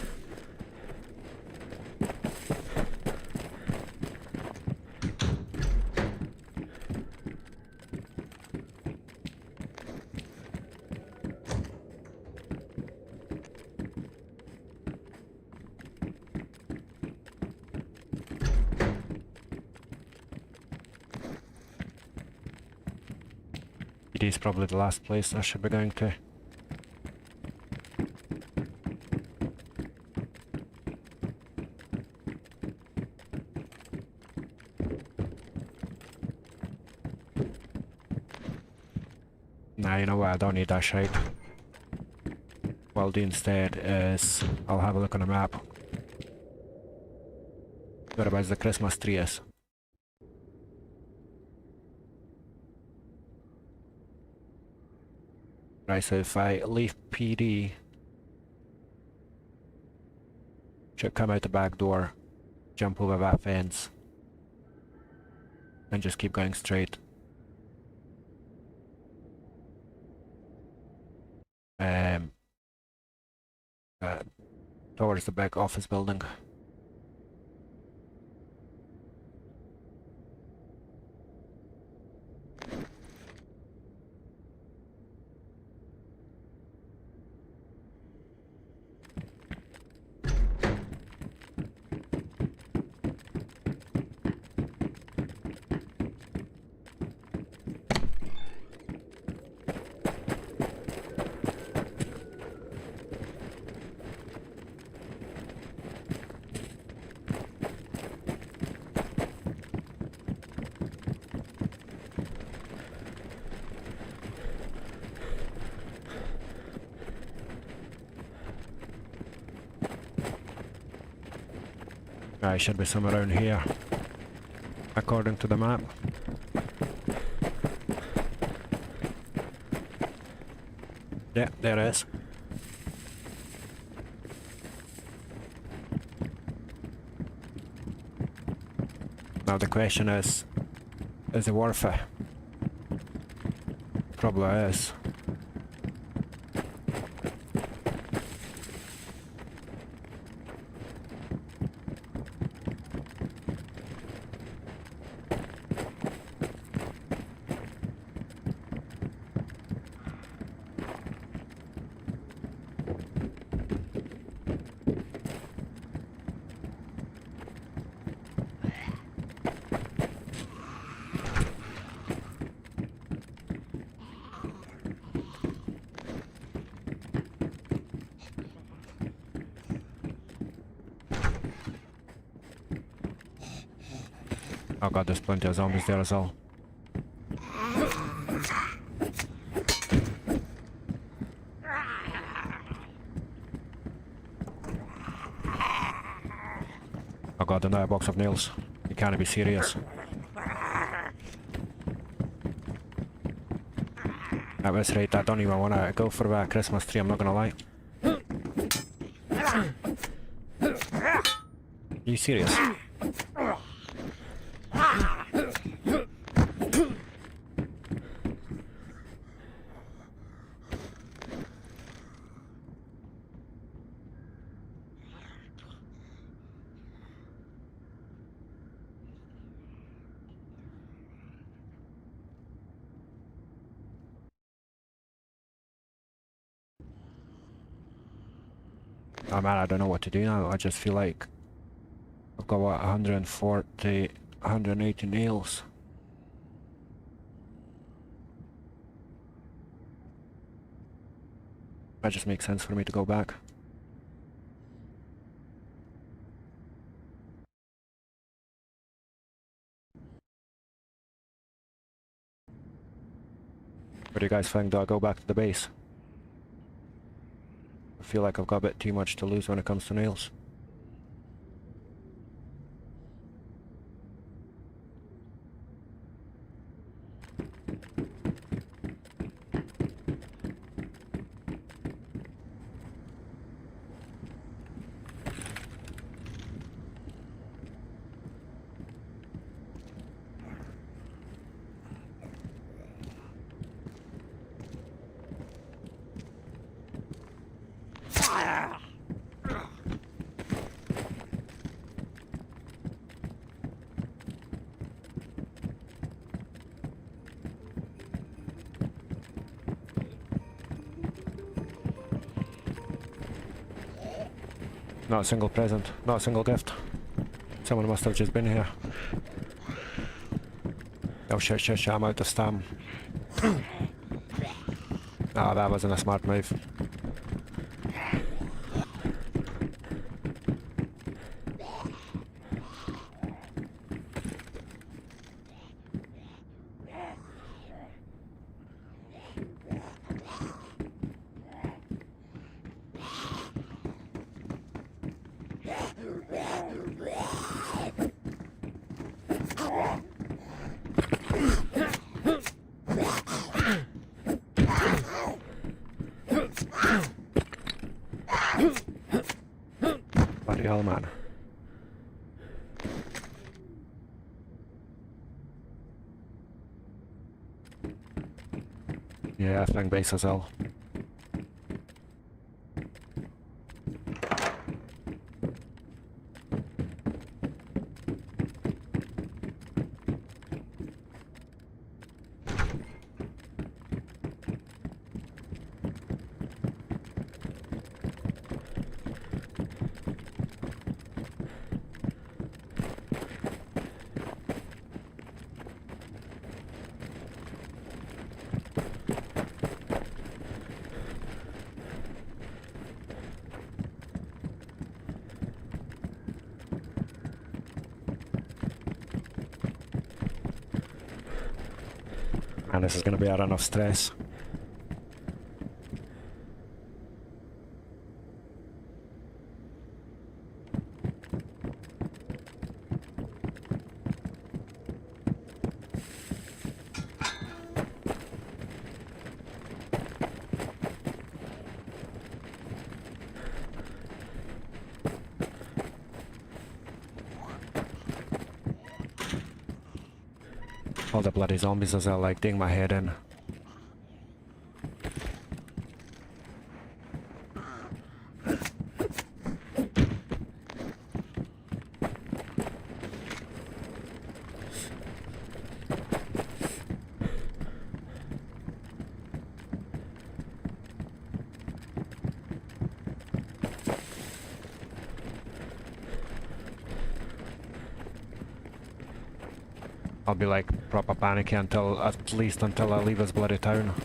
It is probably the last place I should be going to. Nah, you know what, I don't need that shite. What I'll do instead is I'll have a look on the map. Whereabouts the Christmas tree is. Right, so if I leave PD, should come out the back door, jump over that fence, and just keep going straight. Towards the back office building. I should be somewhere around here, according to the map. Yeah, there it is. Now the question is it worth it? Probably is. Oh god, there's plenty of zombies there as well. Oh god, another box of nails. You can't be serious. At this rate, I don't even want to go for that Christmas tree, I'm not gonna lie. Are you serious? Oh man, I don't know what to do now. I just feel like I've got what, 140, 180 nails. That just makes sense for me to go back. What do you guys think? Do I go back to the base? I feel like I've got a bit too much to lose when it comes to nails. Not a single present, not a single gift. Someone must have just been here. Oh shit, I'm out of stam. Ah, that wasn't a smart move. hell, man. Yeah, I think base as well. And this is gonna be a run of stress. All the bloody zombies as well, like, digging my head in. I'll be like proper panicking until, at least until I leave this bloody town.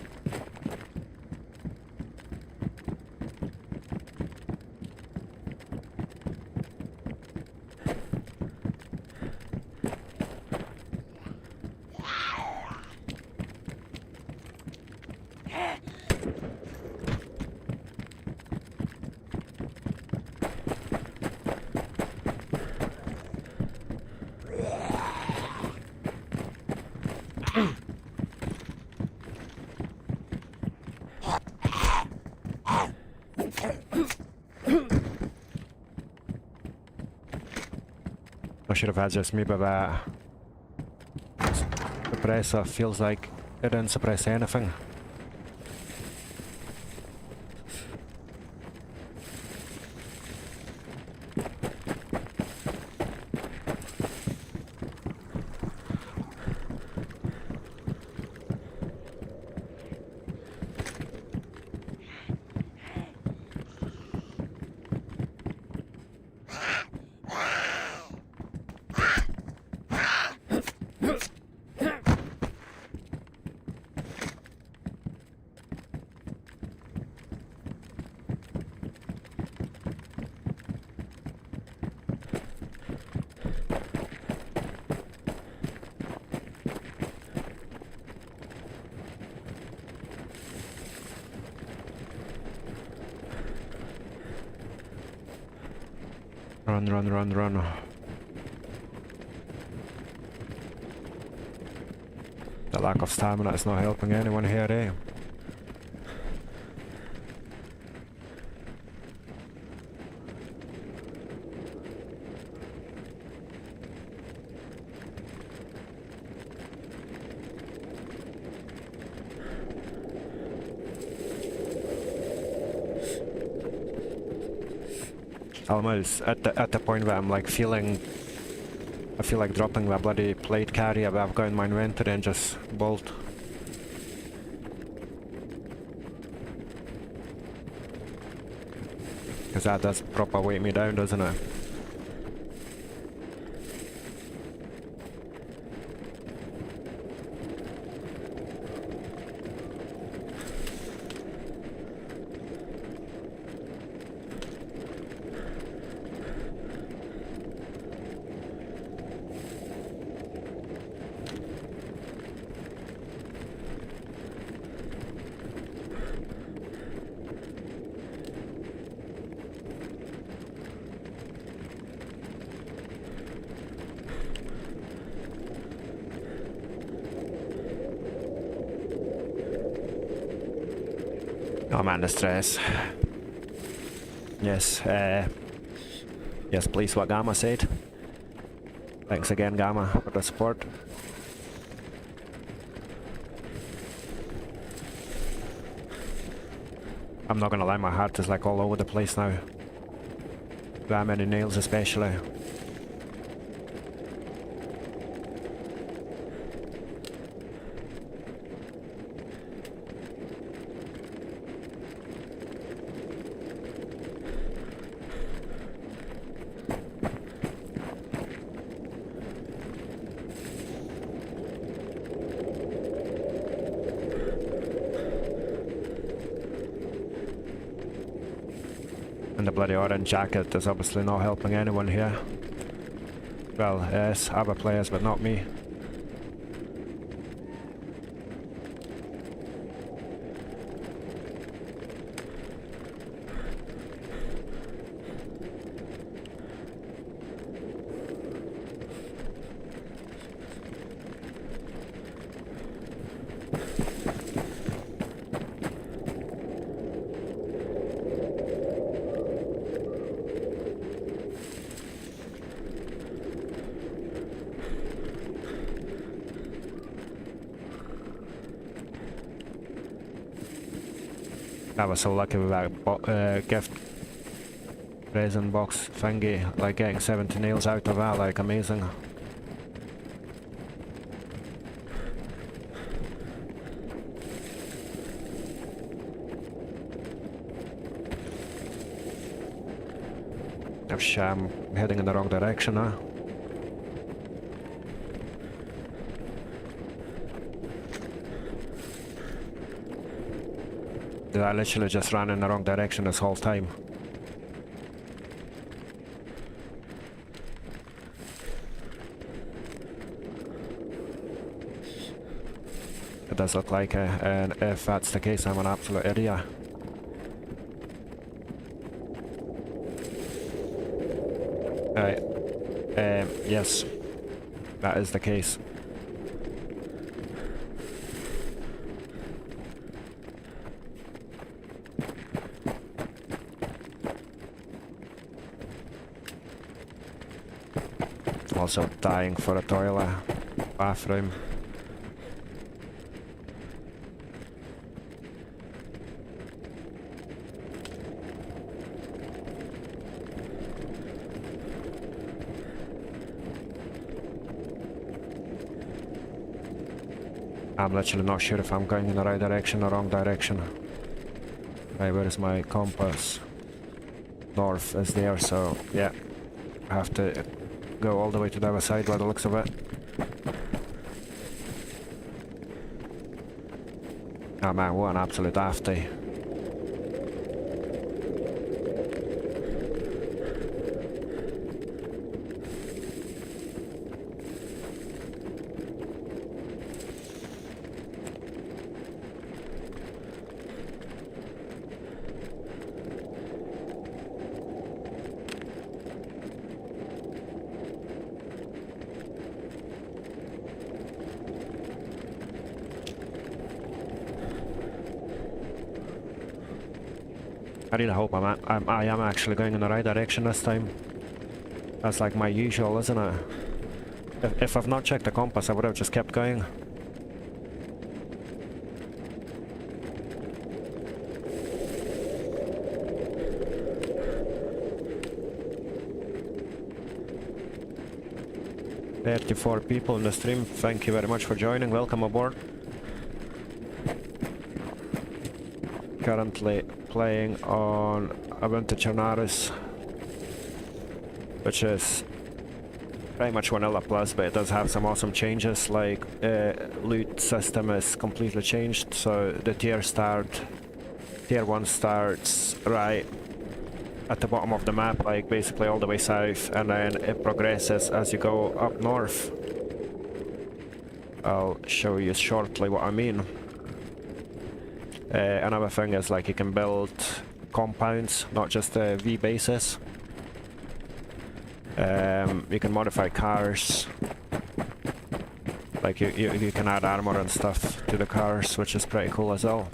I should have had just me, but suppressor feels like it didn't suppress anything. Run, run, run, run. The lack of stamina is not helping anyone here, eh? Almost at the point where I'm like feeling, I feel like dropping the bloody plate carrier that I've got in my inventory and just bolt. Because that does proper weight me down, doesn't it? Oh man, the stress. Yes, Yes, please, what Gamma said. Thanks again, Gamma, for the support. I'm not gonna lie, my heart is like all over the place now. That many nails especially. And the bloody orange jacket is obviously not helping anyone here. Well, yes, other players, but not me. I was so lucky with that gift present box thingy, like getting 70 nails out of that, like amazing. I'm heading in the wrong direction now. I literally just ran in the wrong direction this whole time. It does look like it, and if that's the case, I'm an absolute idiot. Right. Yes, that is the case. Also dying for a toilet, bathroom. I'm literally not sure if I'm going in the right direction or wrong direction. Right, where is my compass? North is there, so yeah, I have to go all the way to the other side by the looks of it. Oh man, what an absolute dafty. I really hope I am actually going in the right direction this time. That's like my usual, isn't it? If I've not checked the compass, I would have just kept going. "34 people in the stream, thank you very much for joining, welcome aboard." Currently playing on a winter Chernarus, which is pretty much vanilla plus, but it does have some awesome changes, like loot system is completely changed, so the tier 1 starts right at the bottom of the map, like basically all the way south, and then it progresses as you go up north. I'll show you shortly what I mean. Another thing is, like, you can build compounds, not just V bases. You can modify cars. Like you can add armor and stuff to the cars, which is pretty cool as well.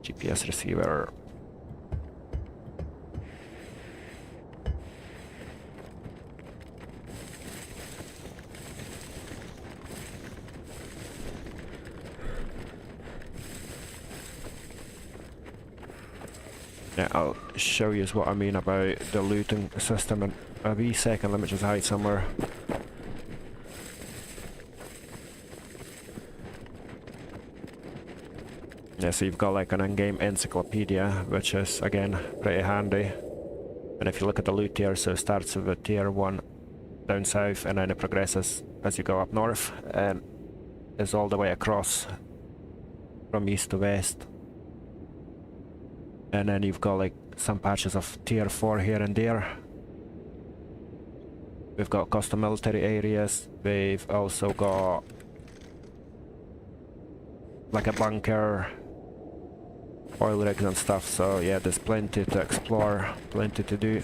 GPS receiver. Yeah, I'll show you what I mean about the looting system in a wee second. Let me just hide somewhere. Yeah, so you've got like an in-game encyclopedia, which is again pretty handy. And if you look at the loot tier, so it starts with a tier 1 down south, and then it progresses as you go up north, and is all the way across from east to west. And then you've got like some patches of tier 4 here and there. We've got custom military areas. We've also got like a bunker, oil rigs and stuff. So yeah, there's plenty to explore, plenty to do.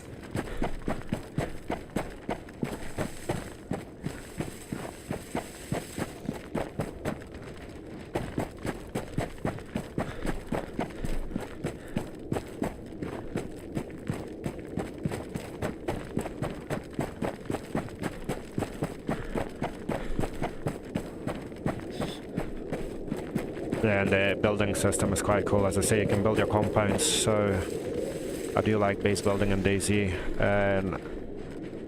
Yeah, and the building system is quite cool. As I say, you can build your compounds, so I do like base building in DayZ, and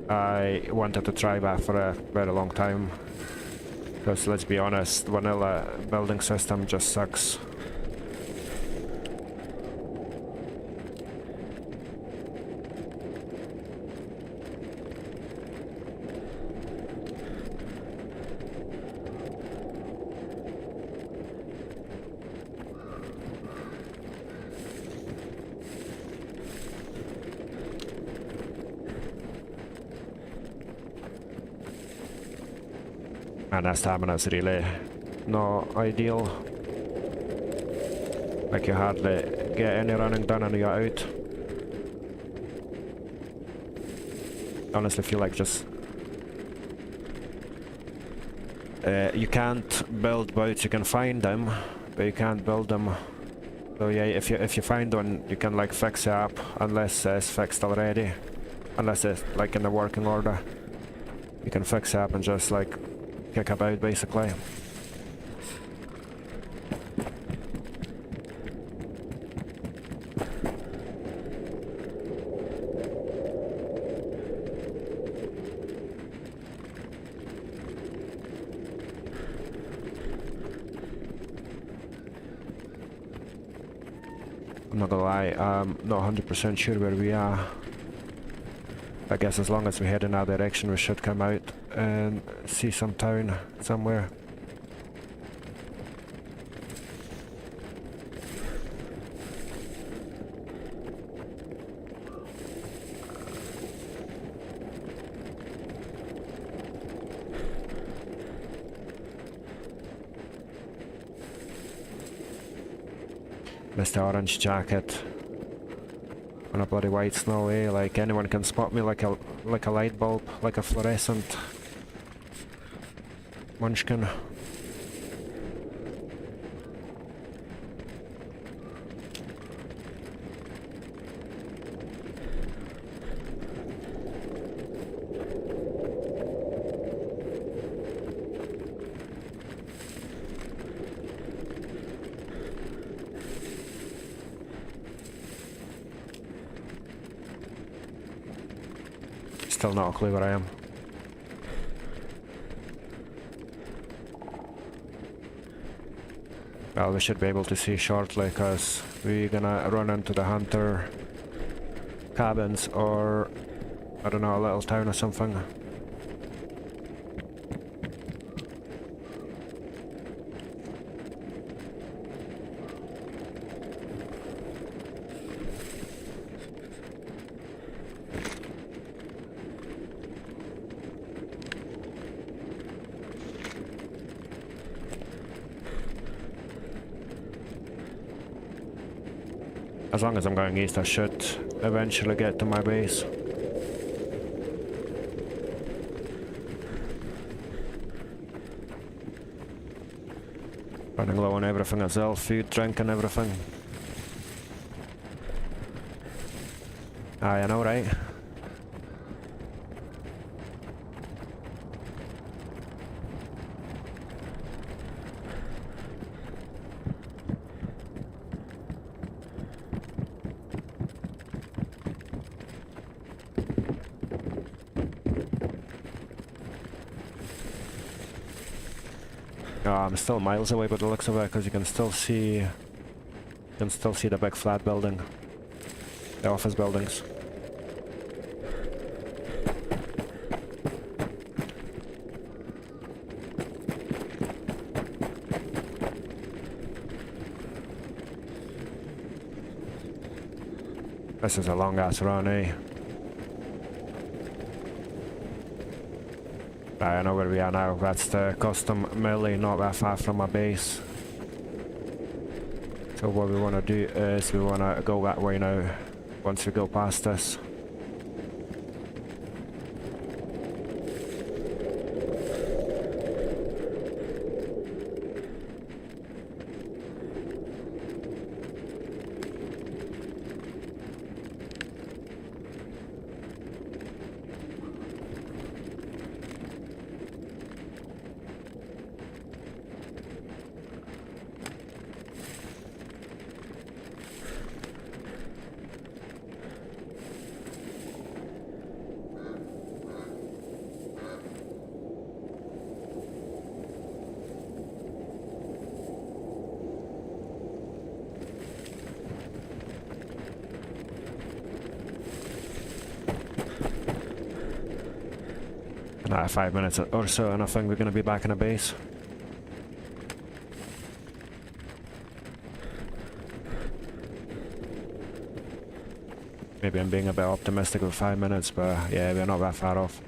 I wanted to try that for a very long time, because let's be honest, vanilla building system just sucks. And that stamina is really not ideal. Like you hardly get any running done and you're out. Honestly feel like just... you can't build boats, you can find them, but you can't build them. So yeah, if you find one, you can like fix it up, unless it's fixed already. Unless it's like in the working order. You can fix it up and just like kick about basically. I'm not gonna lie, I'm not 100% sure where we are. I guess as long as we head in our direction, we should come out and see some town somewhere. Mr. Orange Jacket on a bloody white snow, eh? Like anyone can spot me like a light bulb, like a fluorescent munchkin. Still not a clue where I am. Well, we should be able to see shortly, because we're gonna run into the hunter cabins, or I don't know, a little town or something. As long as I'm going east, I should eventually get to my base. Running low on everything as well, food, drink and everything. I know, right? I'm still miles away by the looks of it, because you can still see the big flat building, the office buildings. This is a long ass run, eh? I know where we are now. That's the custom melee, not that far from our base. So what we want to do is we want to go that way now, once we go past this. Another 5 minutes or so and I think we're going to be back in a base. Maybe I'm being a bit optimistic with 5 minutes, but yeah, we're not that far off.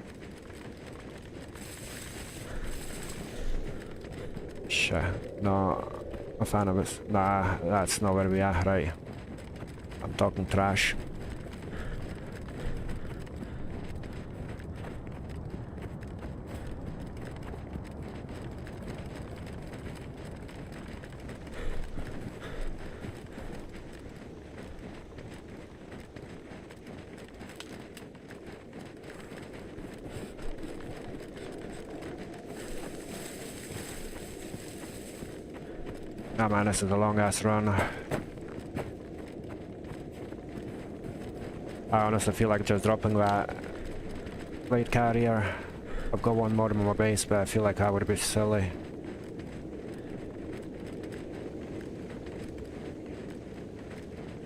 Shit, no, a fan of it. Nah, that's not where we are, right. I'm talking trash. Oh man, this is a long ass run. I honestly feel like just dropping that blade carrier. I've got one more in my base, but I feel like that would be silly.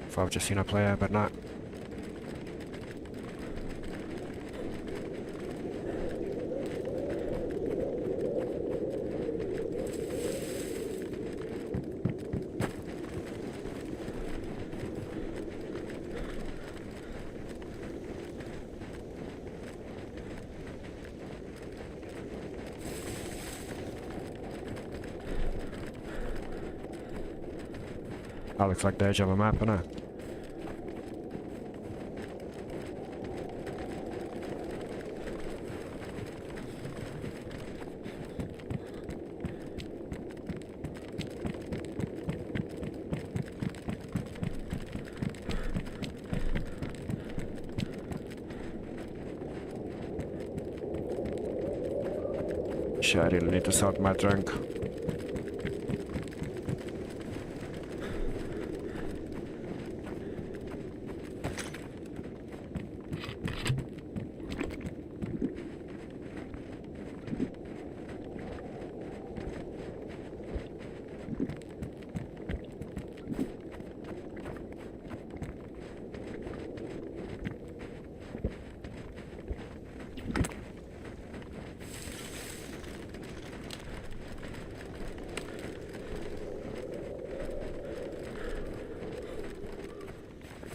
If I've just seen a player, but not. That looks like the edge of a map, innit? Shit, I really need to sort my drink.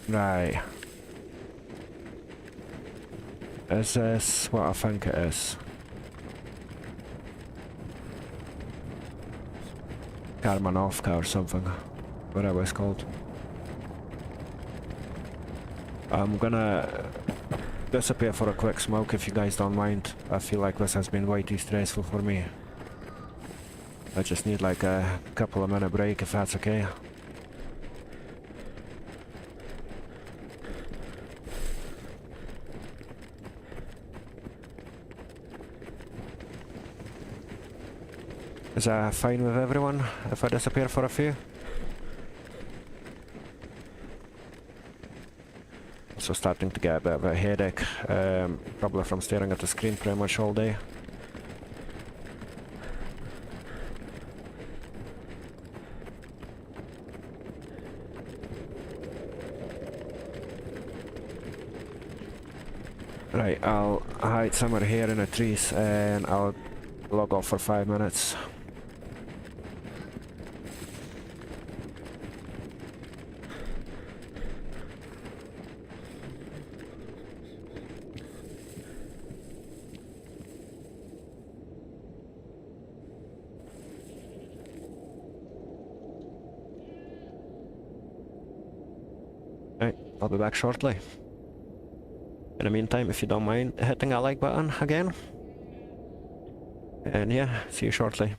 Right. Is this what I think it is? Karmanovka or something. Whatever it's called. I'm gonna disappear for a quick smoke if you guys don't mind. I feel like this has been way too stressful for me. I just need like a couple of minute break if that's okay. Is that fine with everyone if I disappear for a few? So starting to get a bit of a headache, probably from staring at the screen pretty much all day. Right, I'll hide somewhere here in the trees and I'll log off for 5 minutes. Right, I'll be back shortly. In the meantime, if you don't mind hitting that like button again. And yeah, see you shortly.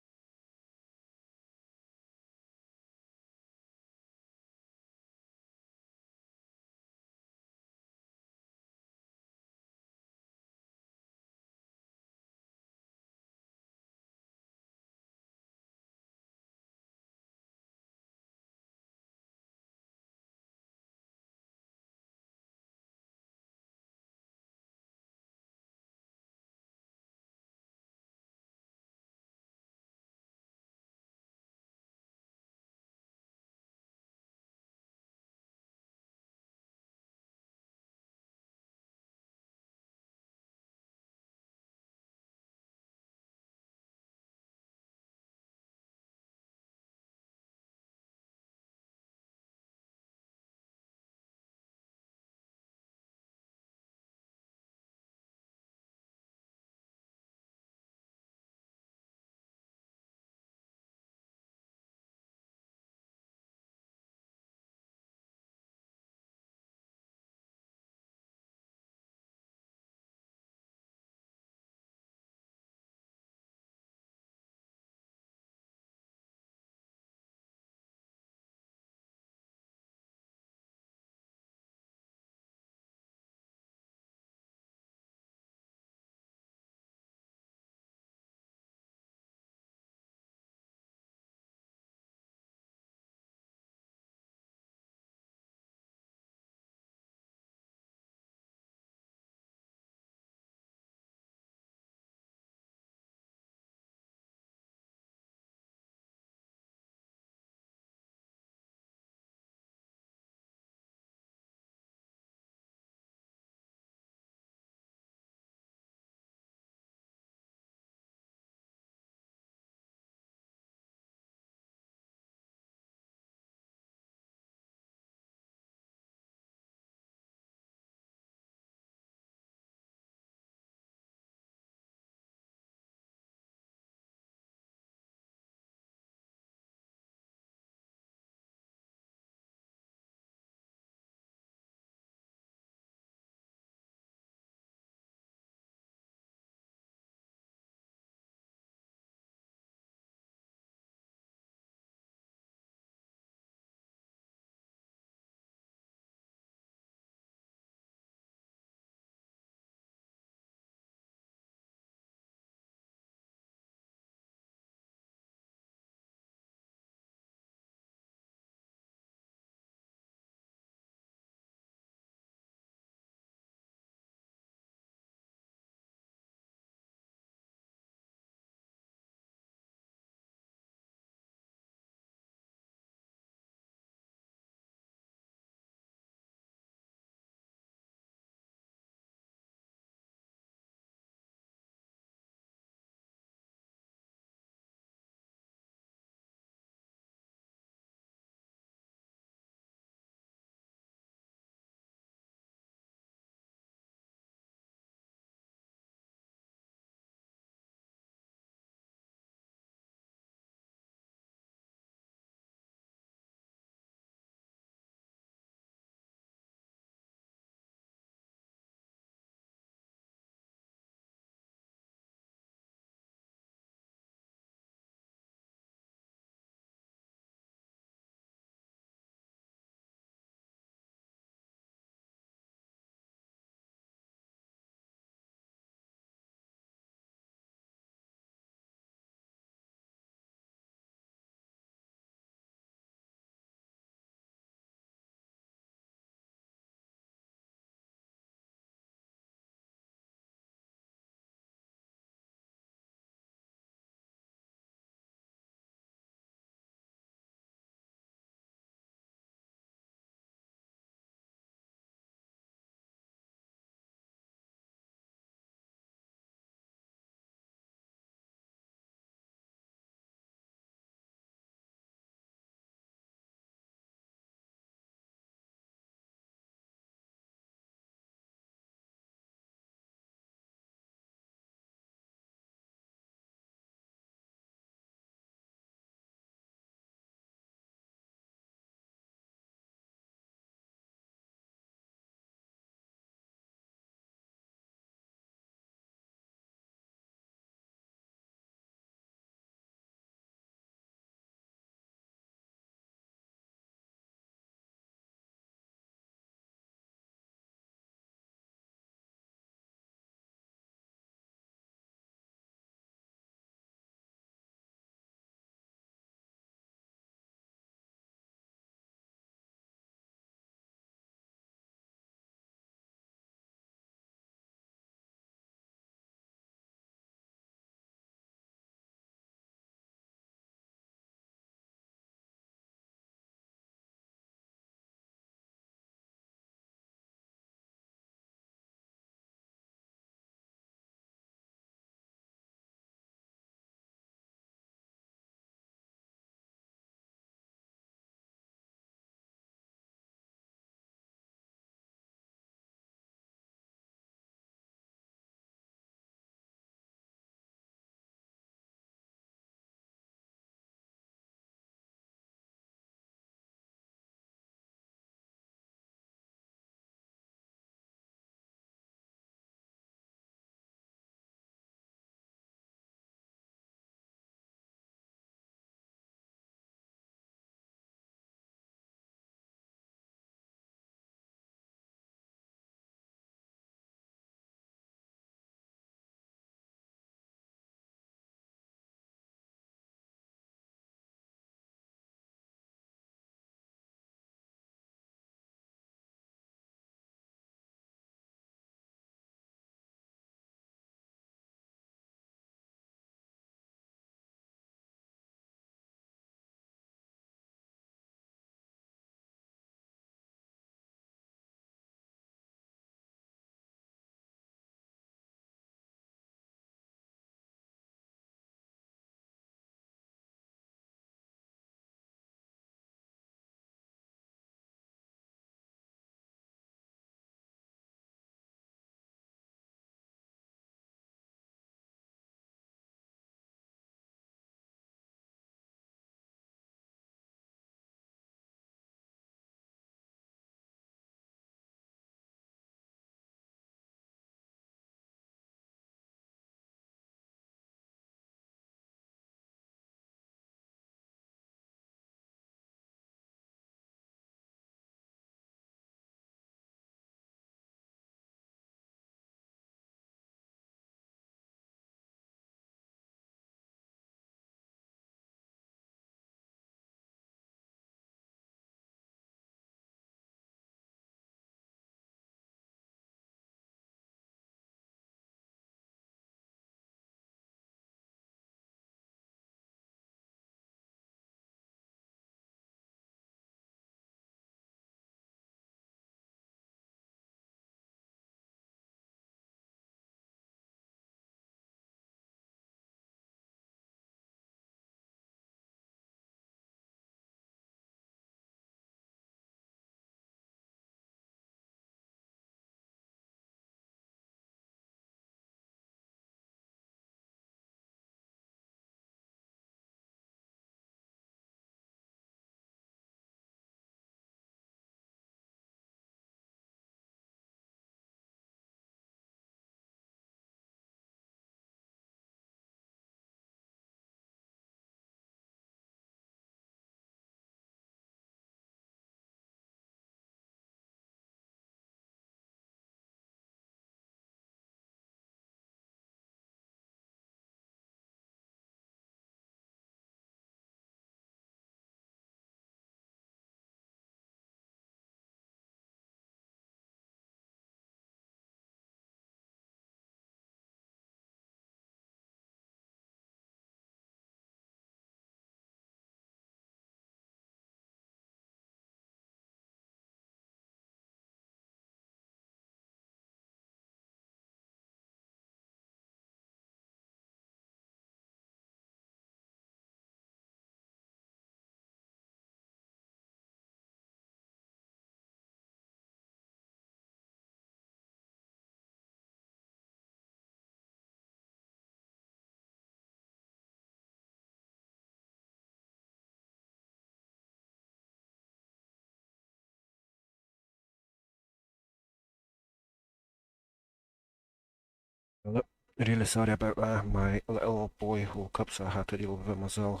Well, really sorry about that. My little boy woke up, so I had to deal with him as well.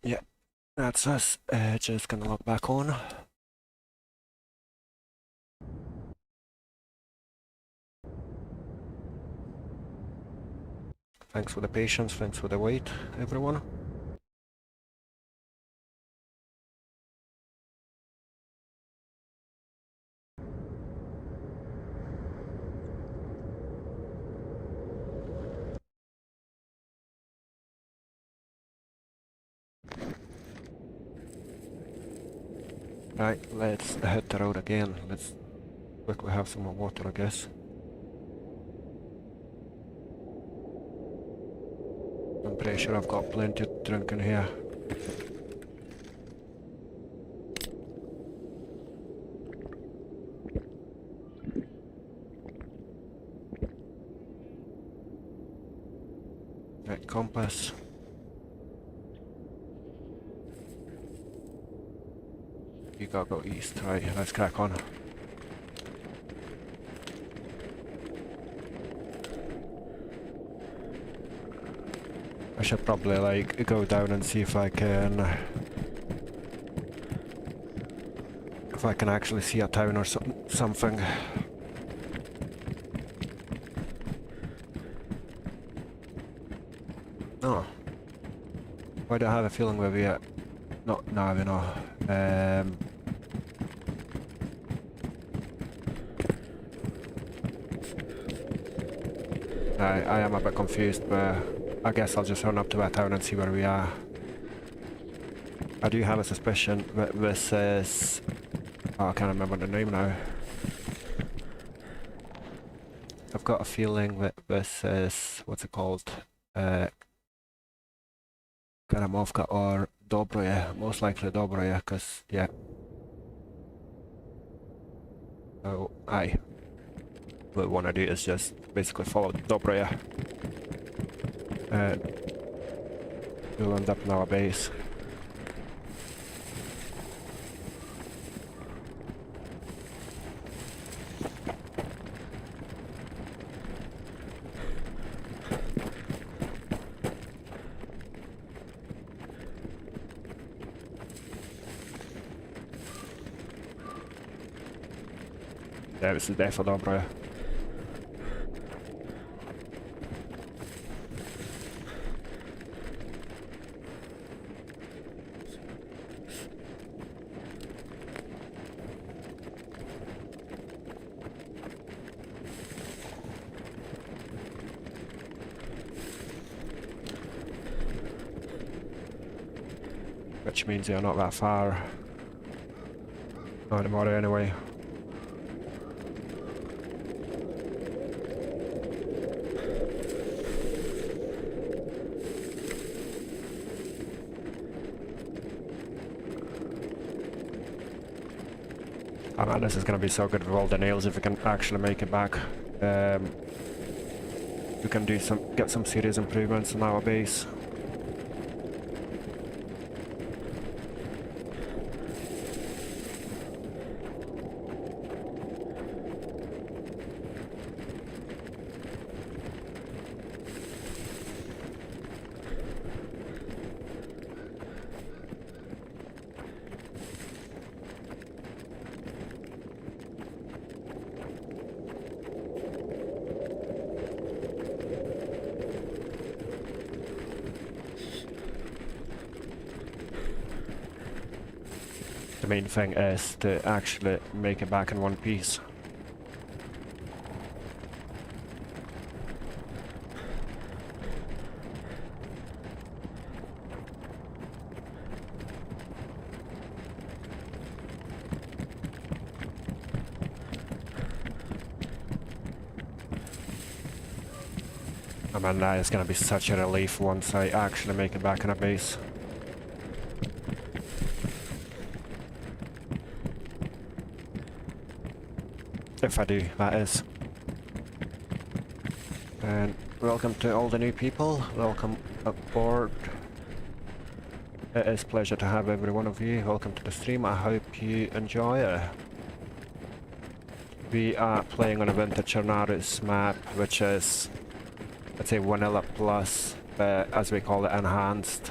Yeah, that's us. Just gonna log back on. Thanks for the patience, thanks for the wait, everyone. Right, let's hit the road again. Let's quickly have some more water, I guess. I'm pretty sure I've got plenty to drink in here. Right, compass. You gotta go east. Right, let's crack on. I should probably like go down and see if I can actually see a town or something. Oh. Why do I have a feeling where we are? No, we know. I am a bit confused, but I guess I'll just run up to that town and see where we are. I do have a suspicion that this is... Oh, I can't remember the name now. I've got a feeling that this is... What's it called? Karamovka or Dobroye. Most likely Dobroye, because, yeah. So, aye. What we want to do is just basically follow Dobroye. And we'll end up in our base. Yeah, this is definitely Dobroye. Which means you're not that far. Not anymore anyway. Oh man, this is gonna be so good with all the nails if we can actually make it back. We can get some serious improvements in our base. The main thing is to actually make it back in one piece. I mean, that is going to be such a relief once I actually make it back in a base. If I do, that is. And welcome to all the new people. Welcome aboard. It is a pleasure to have every one of you. Welcome to the stream. I hope you enjoy it. we are playing on a vintage Chernarus map, which is, let's say, Vanilla Plus, as we call it, enhanced.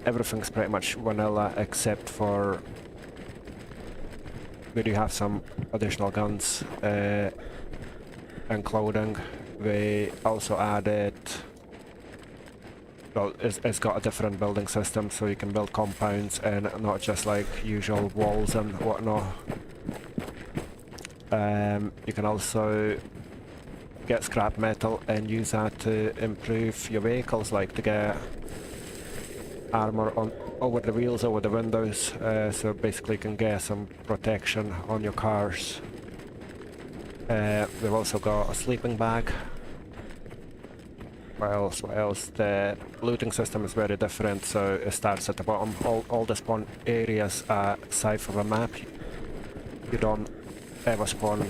Everything's pretty much vanilla except for we do have some additional guns and clothing. We also added, well, it's got a different building system, so you can build compounds and not just like usual walls and whatnot. You can also get scrap metal and use that to improve your vehicles, like to get armor on over the wheels, over the windows, so basically you can get some protection on your cars. We've also got a sleeping bag. What else? What else? The looting system is very different, so it starts at the bottom. All the spawn areas are south of a map. You don't ever spawn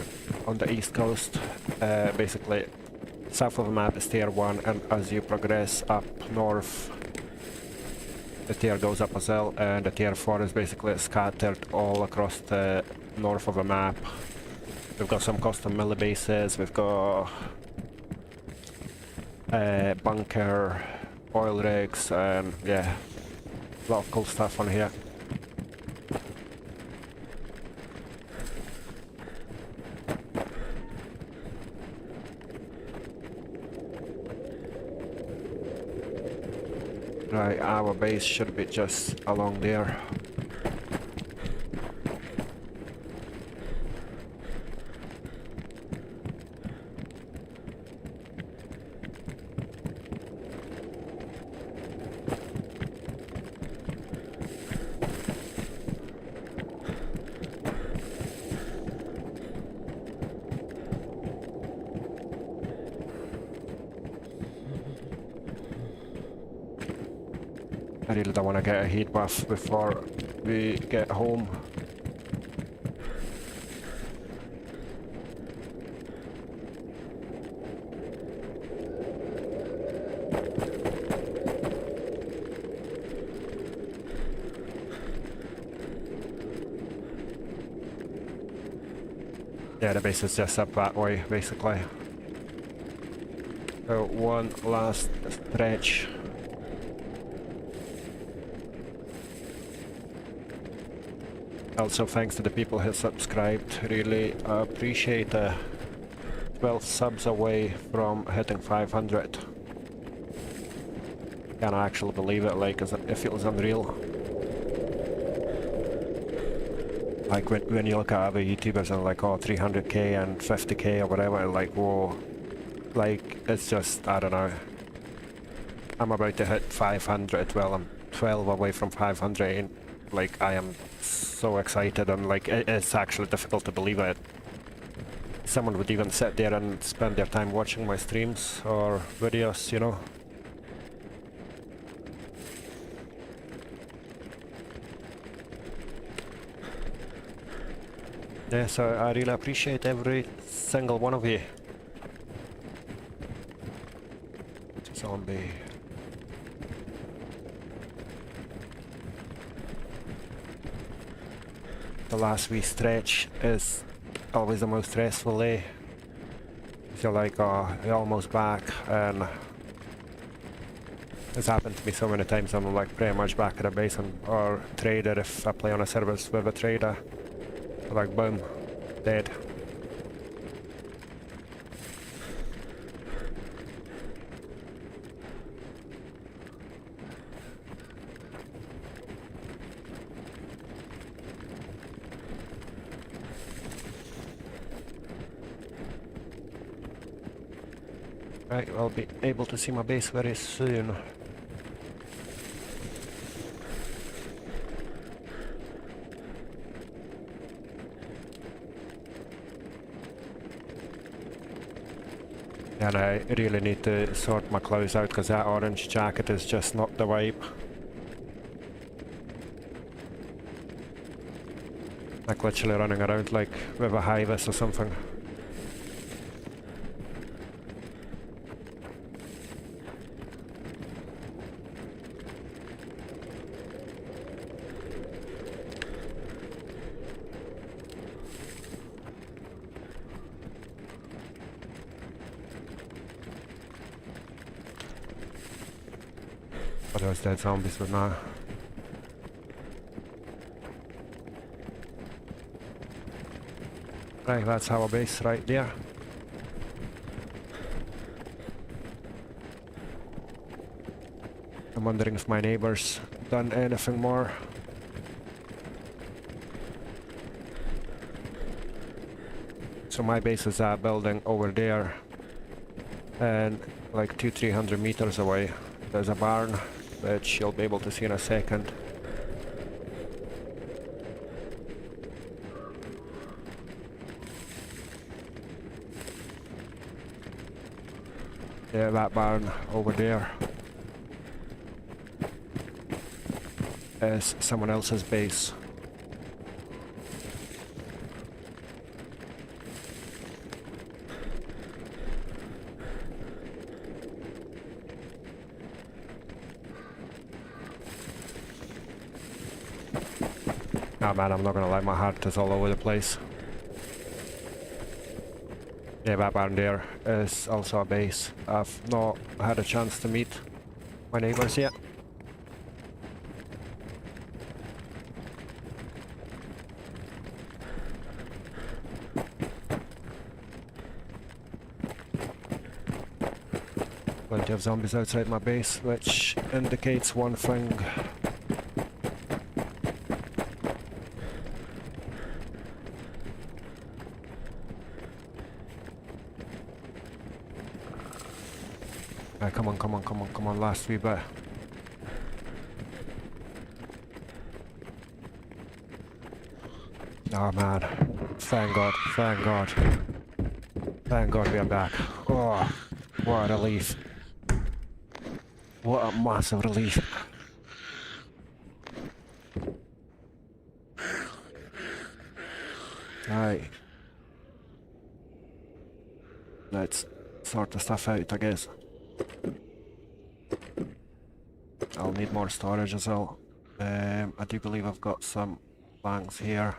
on the east coast. Basically, south of a map is tier 1, and as you progress up north, the tier goes up as well, and the tier 4 is basically scattered all across the north of a map. We've got some custom melee bases, we've got bunker, oil rigs, and yeah, a lot of cool stuff on here. Right, our base should be just along there. I really don't want to get a heat buff before we get home. Yeah, the base is just up that way, basically. So one last stretch. Also, thanks to the people who subscribed, really appreciate it. 12 subs away from hitting 500. Can't actually believe it, like, it feels unreal. Like, when you look at other YouTubers and like, oh, 300k and 50k or whatever, like, whoa. Like, it's just, I don't know. I'm about to hit 500, well, I'm 12 away from 500, and like, I am so excited, and like, it's actually difficult to believe it. Someone would even sit there and spend their time watching my streams or videos, you know. Yeah, so I really appreciate every single one of you. Zombie. The last wee stretch is always the most stressful, eh? You feel like, oh, you're almost back, and it's happened to me so many times. I'm like pretty much back at the base, or trader if I play on a service with a trader. Like, boom, dead. Right, I'll be able to see my base very soon. And I really need to sort my clothes out, because that orange jacket is just not the vibe. Like literally running around like with a high vis or something. But those dead zombies would not. Right, that's our base right there. I'm wondering if my neighbors done anything more. So my base is that building over there, and like 200-300 meters away there's a barn, which you'll be able to see in a second. Yeah, that barn over there is someone else's base. Ah man, I'm not gonna lie, my heart is all over the place. Yeah, that barn there is also a base. I've not had a chance to meet my neighbors yet. Plenty of zombies outside my base, which indicates one thing. Right, come on, come on, come on, come on, last wee bit. Oh man, thank God, thank God. Thank God we are back. Oh, what a relief. What a massive relief. Right. Let's sort the stuff out, I guess. I'll need more storage as well. I do believe I've got some planks here.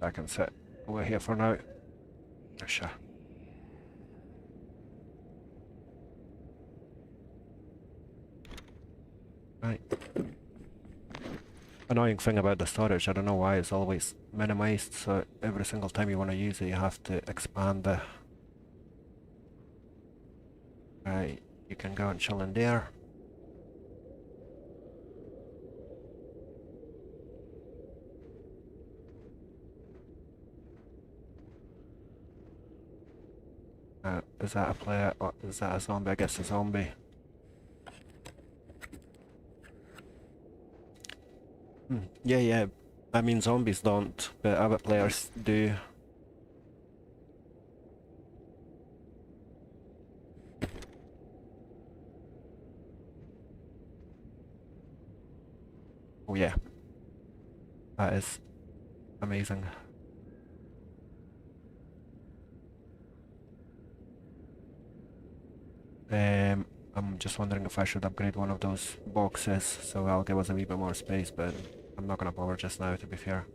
I can sit over here for now. Sure. Right. Annoying thing about the storage, I don't know why it's always minimized, so every single time you want to use it you have to expand it. Right, you can go and chill in there. Is that a player or is that a zombie? I guess a zombie. Yeah, yeah. I mean zombies don't, but other players do. Oh yeah. That is amazing. I'm just wondering if I should upgrade one of those boxes, so I'll give us a wee bit more space, but I'm not gonna bother just now, to be fair.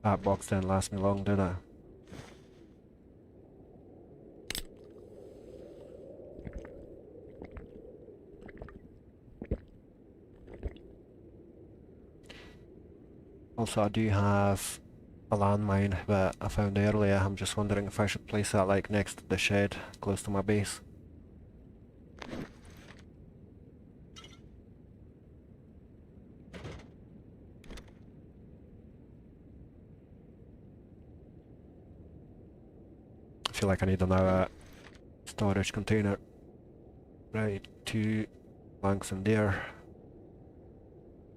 That box didn't last me long, did it? Also, I do have a landmine that I found earlier. I'm just wondering if I should place that like next to the shed, close to my base. I feel like I need another storage container. Right, 2 Planks in there.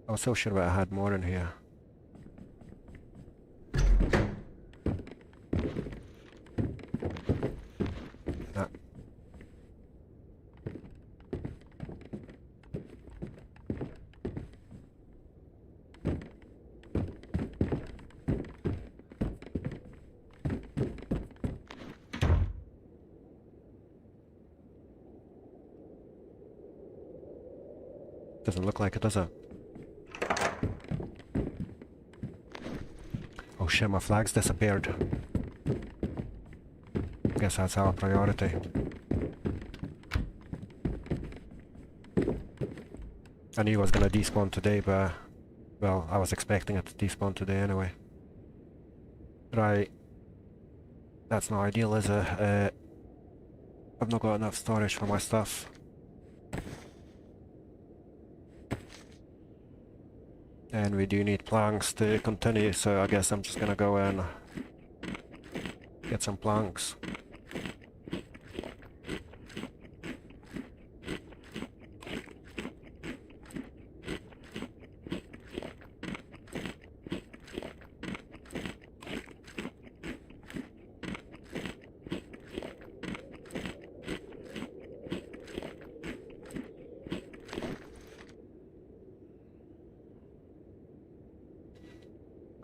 I was so sure that I had more in here. Nah. Doesn't look like it, does it? Oh shit, my flag's disappeared. Guess that's our priority. I knew I was gonna despawn today, but... well, I was expecting it to despawn today anyway. Right. That's not ideal, is it? I've not got enough storage for my stuff. And we do need planks to continue, so I guess I'm just gonna go and get some planks.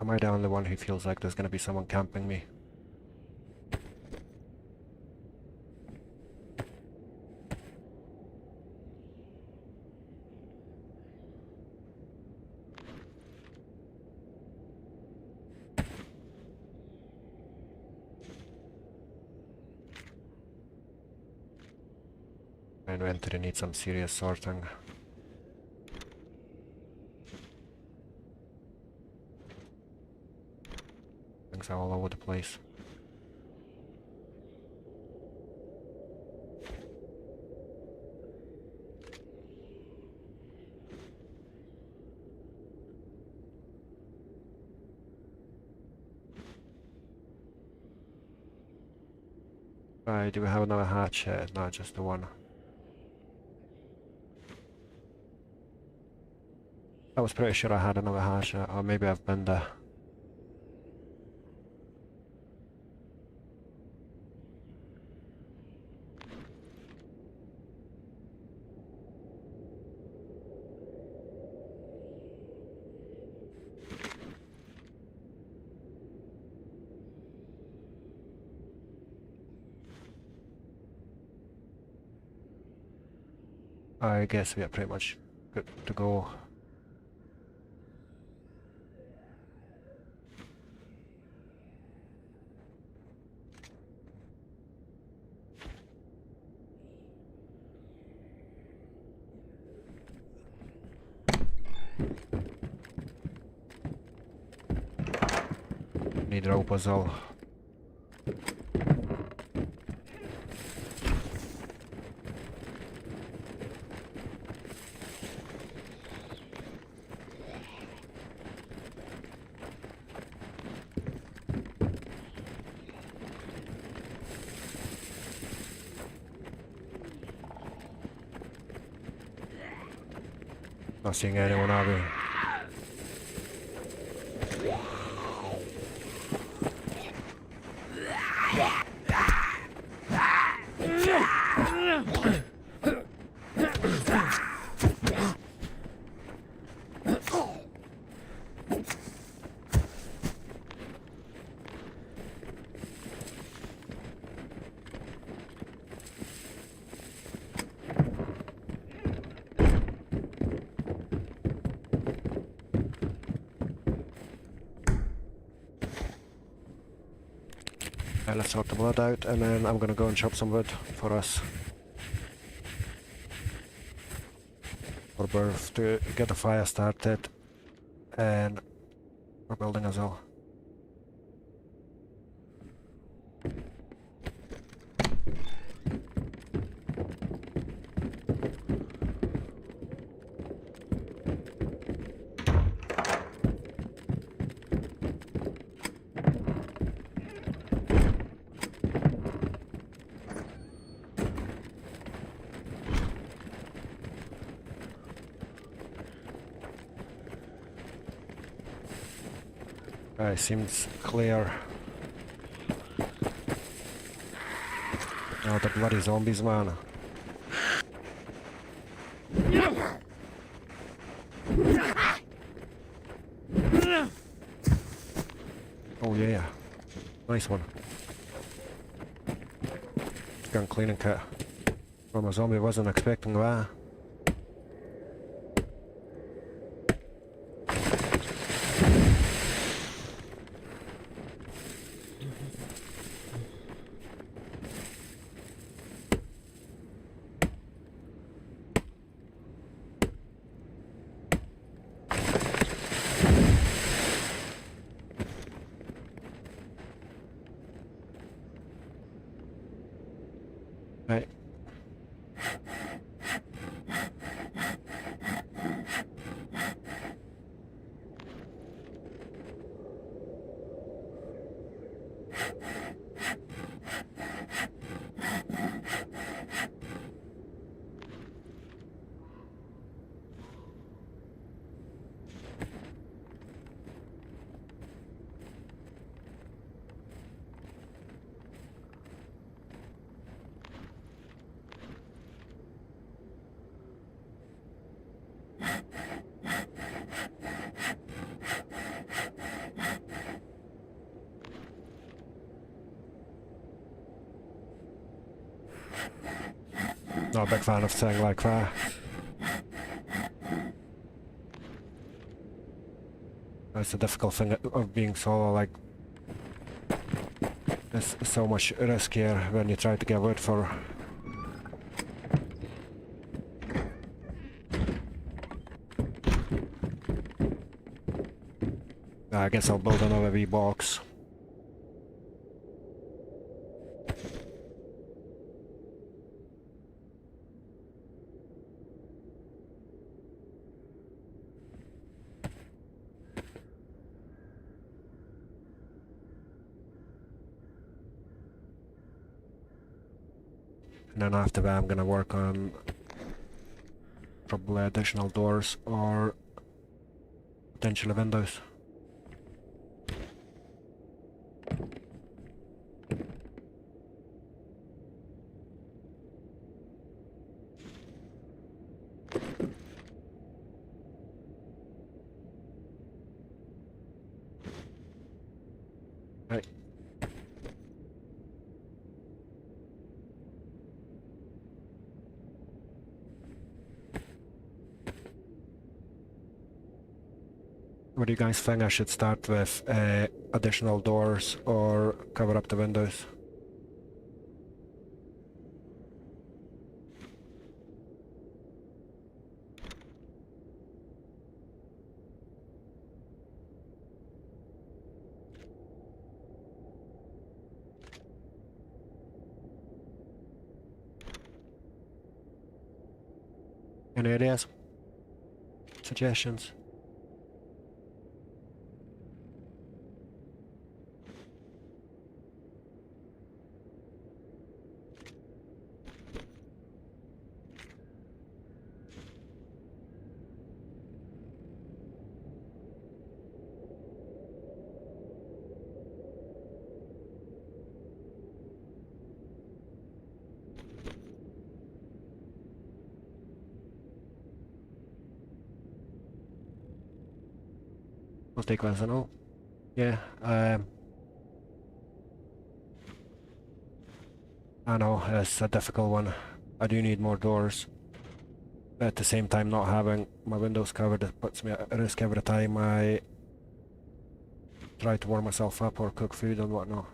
Am I the only one who feels like there's gonna be someone camping me? My inventory needs some serious sorting. Things are all over the place. Right, do we have another hatch here? No, just the one. I was pretty sure I had another hatch, or maybe I've been there. I guess we are pretty much good to go. Need rope as well. Not seeing anyone, are we? Let's sort the blood out, and then I'm gonna go and chop some wood for us. For birth, to get the fire started, and for building as well. Seems clear. Oh, the bloody zombies, man. Oh yeah. Nice one. Gun cleaning kit. From a zombie, wasn't expecting that. Right. Not a big fan of saying like that. That's the difficult thing of being solo, like it's so much riskier when you try to get wood for I guess I'll build another wee box. And then after that I'm gonna work on probably additional doors or potentially windows. Right. What do you guys think? I should start with additional doors or cover up the windows? Any ideas? Suggestions? We'll take one as a no. Yeah, I know, it's a difficult one. I do need more doors. At the same time, not having my windows covered, it puts me at risk every time I try to warm myself up or cook food and whatnot.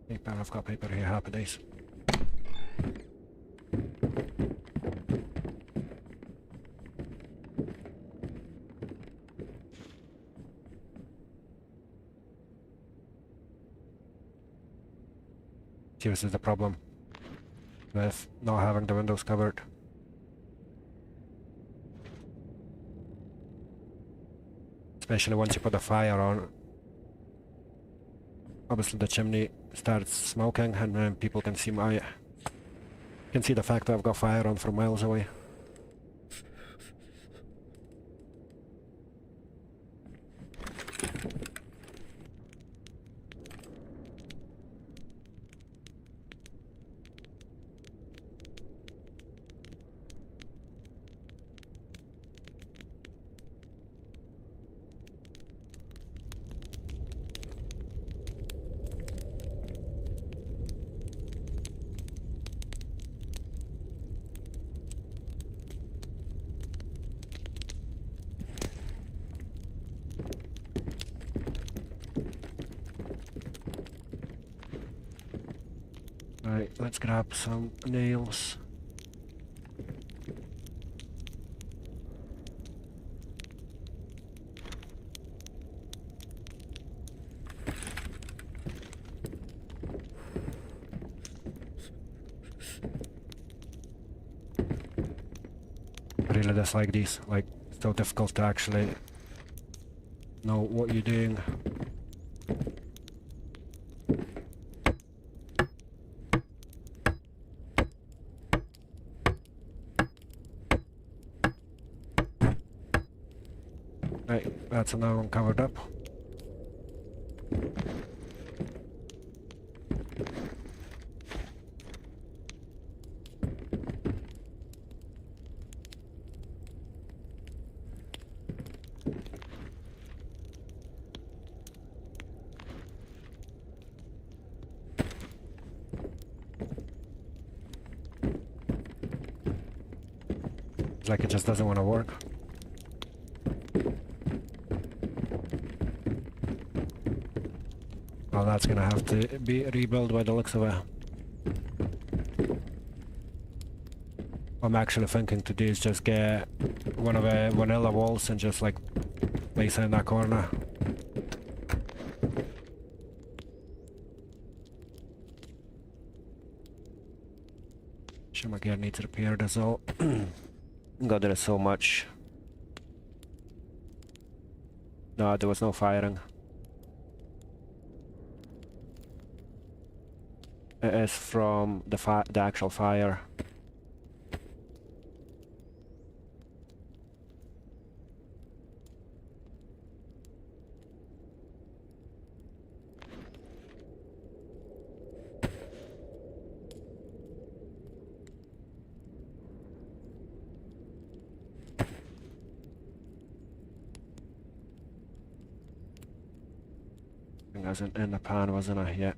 Paper, I've got paper here, happy days. See, this is the problem with not having the windows covered. Especially once you put the fire on. Obviously the chimney starts smoking and then people can see the fact that I've got fire on from miles away. Let's grab some nails. I really dislike these, like, it's so difficult to actually know what you're doing. Right, that's another one covered up. It's like it just doesn't want to work. Well, that's gonna have to be rebuilt by the looks of it. What I'm actually thinking to do is just get one of the vanilla walls and just like place it in that corner. Sure, my gear needs repaired as well. God, there is so much. No, there was no firing. It is from the actual fire. I think I was in the pan, wasn't I? Yeah.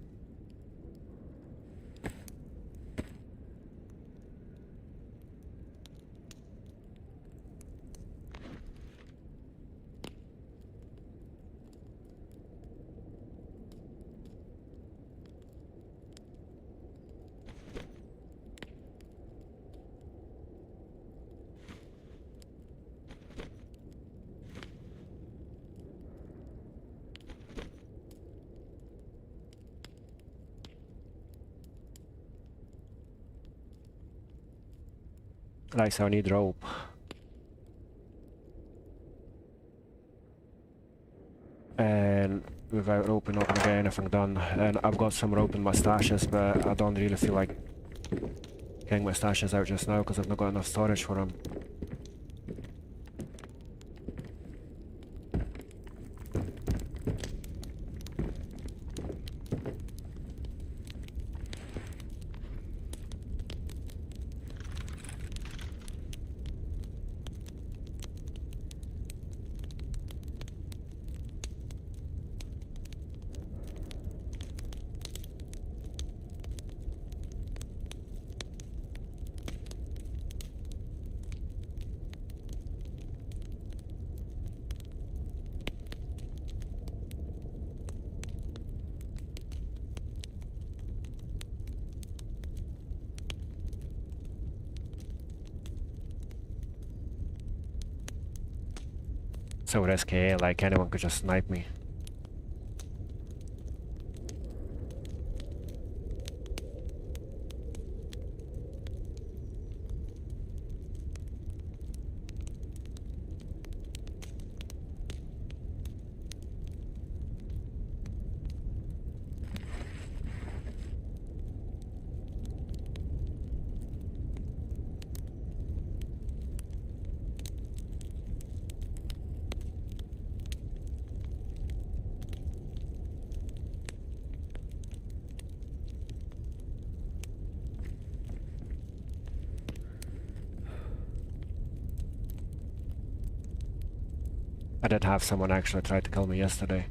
Like, so I need rope. And without rope, we're not gonna get anything done. And I've got some rope in my stashes, but I don't really feel like getting my stashes out just now because I've not got enough storage for them. So risky, like anyone could just snipe me. I did have someone actually try to kill me yesterday.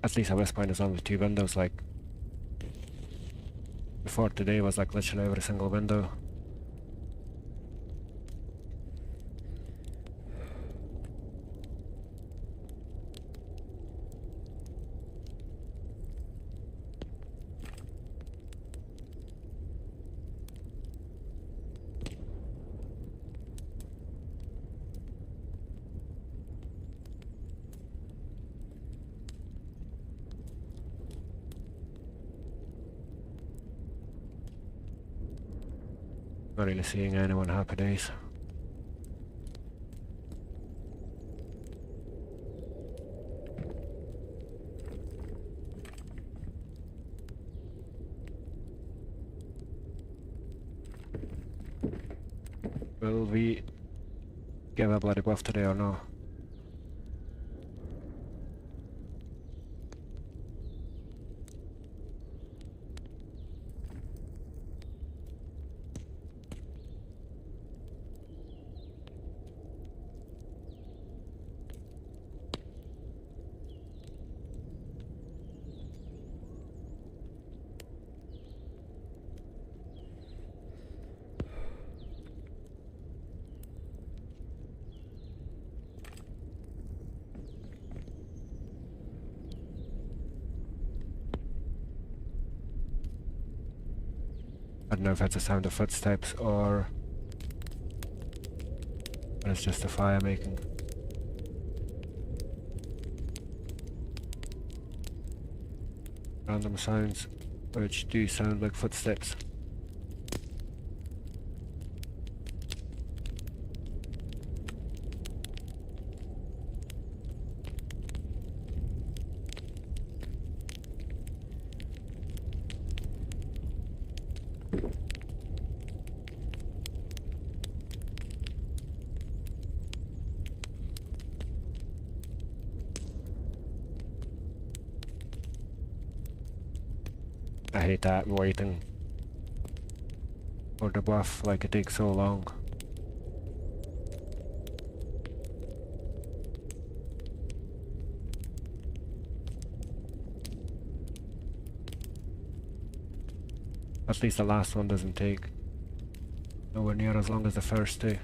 At least at this point it's only 2 windows, like before today was like literally every single window. Not really seeing anyone. Happy days. Will we give a bloody buff today or no? I don't know if it's the sound of footsteps or it's just the fire making. Random sounds which do sound like footsteps. I hate that waiting for the buff, like it takes so long. At least the last one doesn't take nowhere near as long as the first two.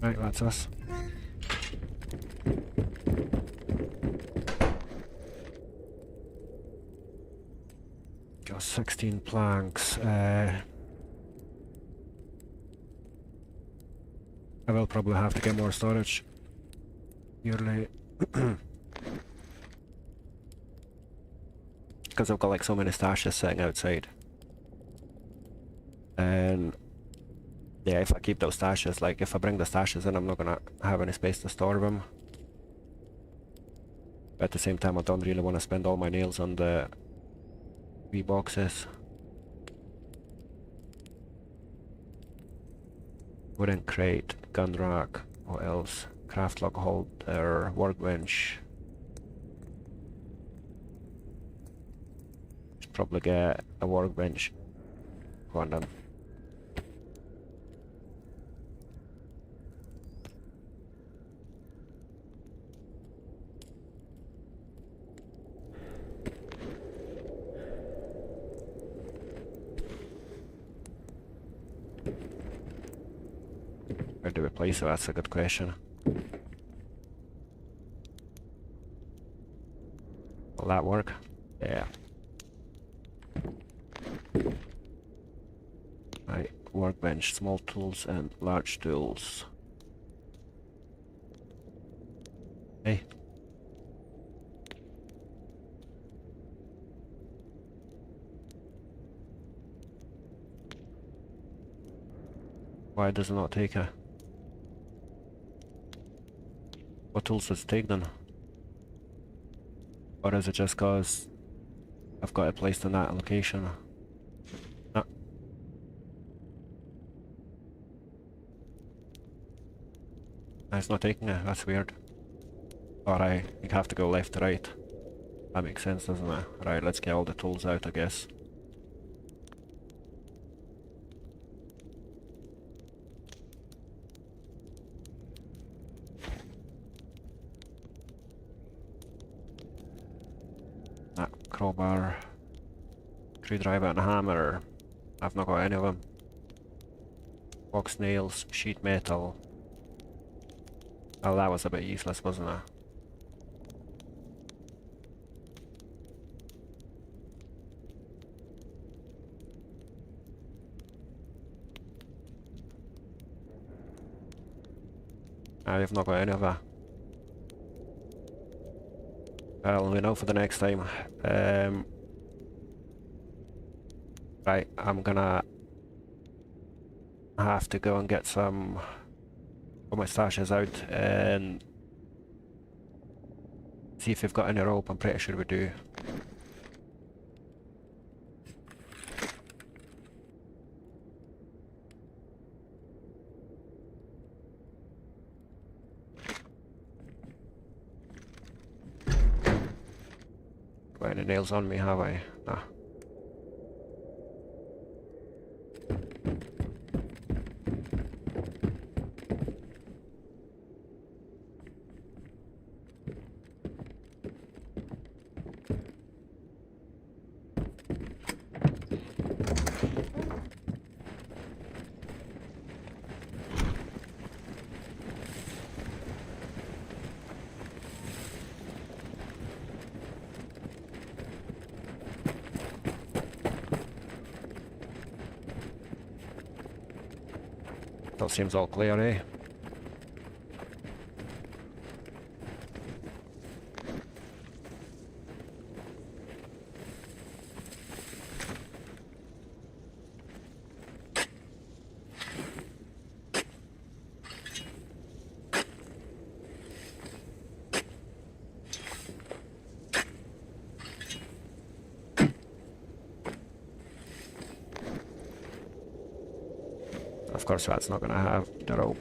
Right, that's us. Got 16 planks. I will probably have to get more storage yearly. Because I've got like so many stashes sitting outside. And yeah, if I keep those stashes, like if I bring the stashes in, I'm not gonna have any space to store them. But at the same time, I don't really want to spend all my nails on the V-boxes. Wooden crate, gun rack, what else? Craft log holder, workbench. Should probably get a workbench. Go on then. Where do we place it? That's a good question. Will that work? Yeah. Right, workbench, small tools and large tools. Hey. Why does it not take a... What tools does it take then? Or is it just cause I've got it placed in that location? No. It's not taking it, that's weird. Or I have to go left to right. That makes sense, doesn't it? Right, let's get all the tools out, I guess. That crowbar, screwdriver and a hammer. I've not got any of them. Box nails, sheet metal. Oh, that was a bit useless, wasn't it? I've not got any of that. Well, we know for the next time. Right, I'm gonna have to go and get some of my stashes out and see if we've got any rope. I'm pretty sure we do. Got any nails on me, have I? Nah. That seems all clear, eh? Of course that's not gonna have the rope.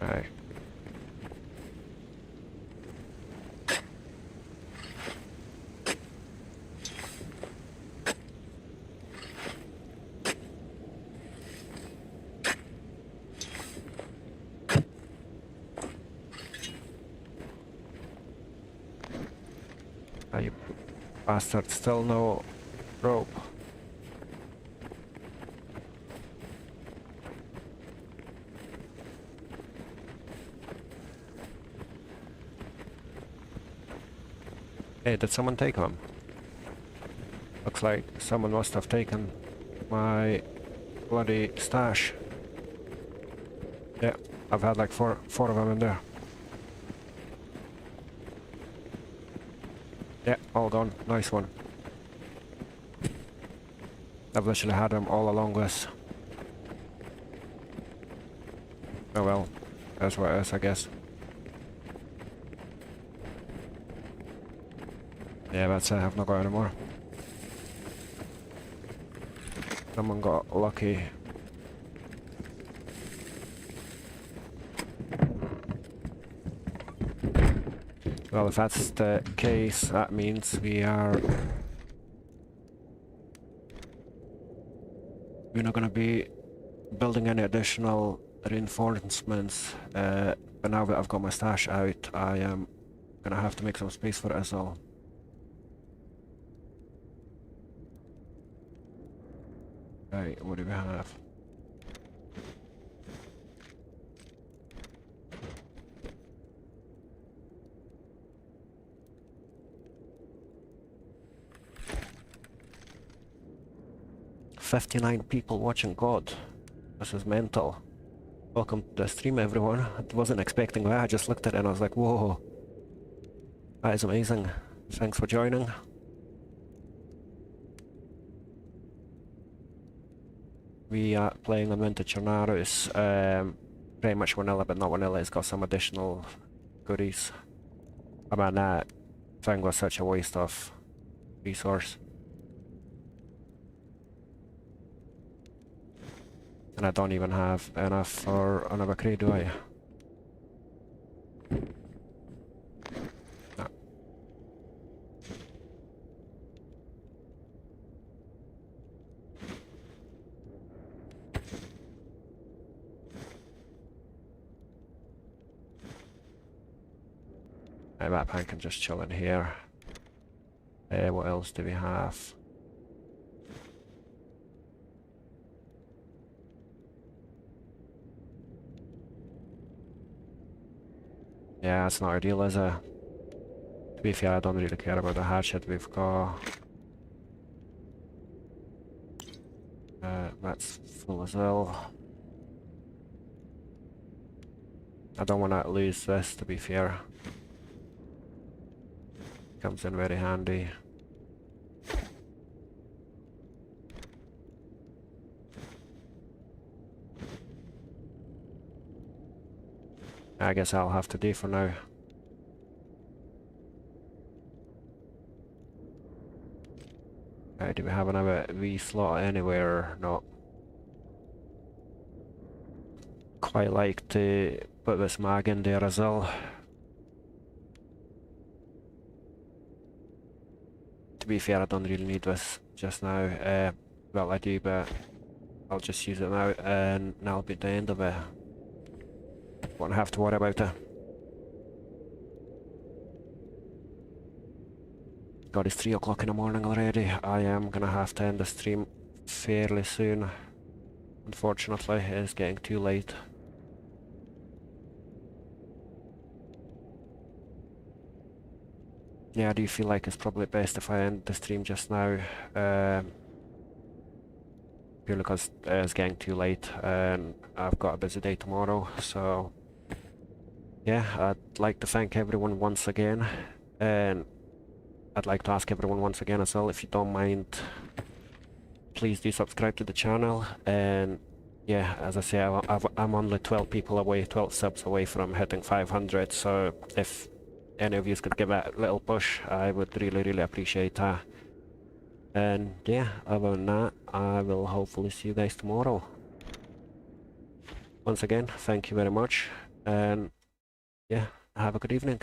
Right. You bastard, still no rope. Hey, did someone take them? Looks like someone must have taken my bloody stash. Yeah, I've had like four of them in there. Yeah, all gone. Nice one. I've literally had them all along this. Oh well, that's what it is, I guess. Yeah, that's it. I've not got any more. Someone got lucky. Well, if that's the case, that means we're not going to be building any additional reinforcements, but now that I've got my stash out, I am going to have to make some space for it as well. Right, what do we have? "59 people watching, God. This is mental. Welcome to the stream, everyone. I wasn't expecting that. I just looked at it and I was like, whoa. That is amazing. Thanks for joining. We are playing on Vintage Chernarus. Pretty much vanilla, but not vanilla. It's got some additional goodies. I mean, that thing was such a waste of resource. And I don't even have enough for another crate, do I? No. That pan can just chill in here. What else do we have? Yeah, it's not ideal, is it? To be fair, I don't really care about the hatchet we've got. That's full as well. I don't want to lose this, to be fair. Comes in very handy. I guess I'll have to do for now. Do we have another V slot anywhere? No. Quite like to put this mag in there as well. To be fair, I don't really need this just now. Well, I do, but I'll just use it now, and that'll be the end of it. Won't have to worry about it. God, it's 3 o'clock in the morning already. I am gonna have to end the stream fairly soon. Unfortunately, it's getting too late. Yeah, I do feel like it's probably best if I end the stream just now. Purely because it's getting too late and I've got a busy day tomorrow, so yeah, I'd like to thank everyone once again, and I'd like to ask everyone once again as well, if you don't mind, please do subscribe to the channel. And yeah, as I say, I'm only 12 people away, 12 subs away from hitting 500, so if any of you could give it a little push, I would really appreciate that. And yeah, other than that, I will hopefully see you guys tomorrow. Once again, thank you very much, and yeah, have a good evening.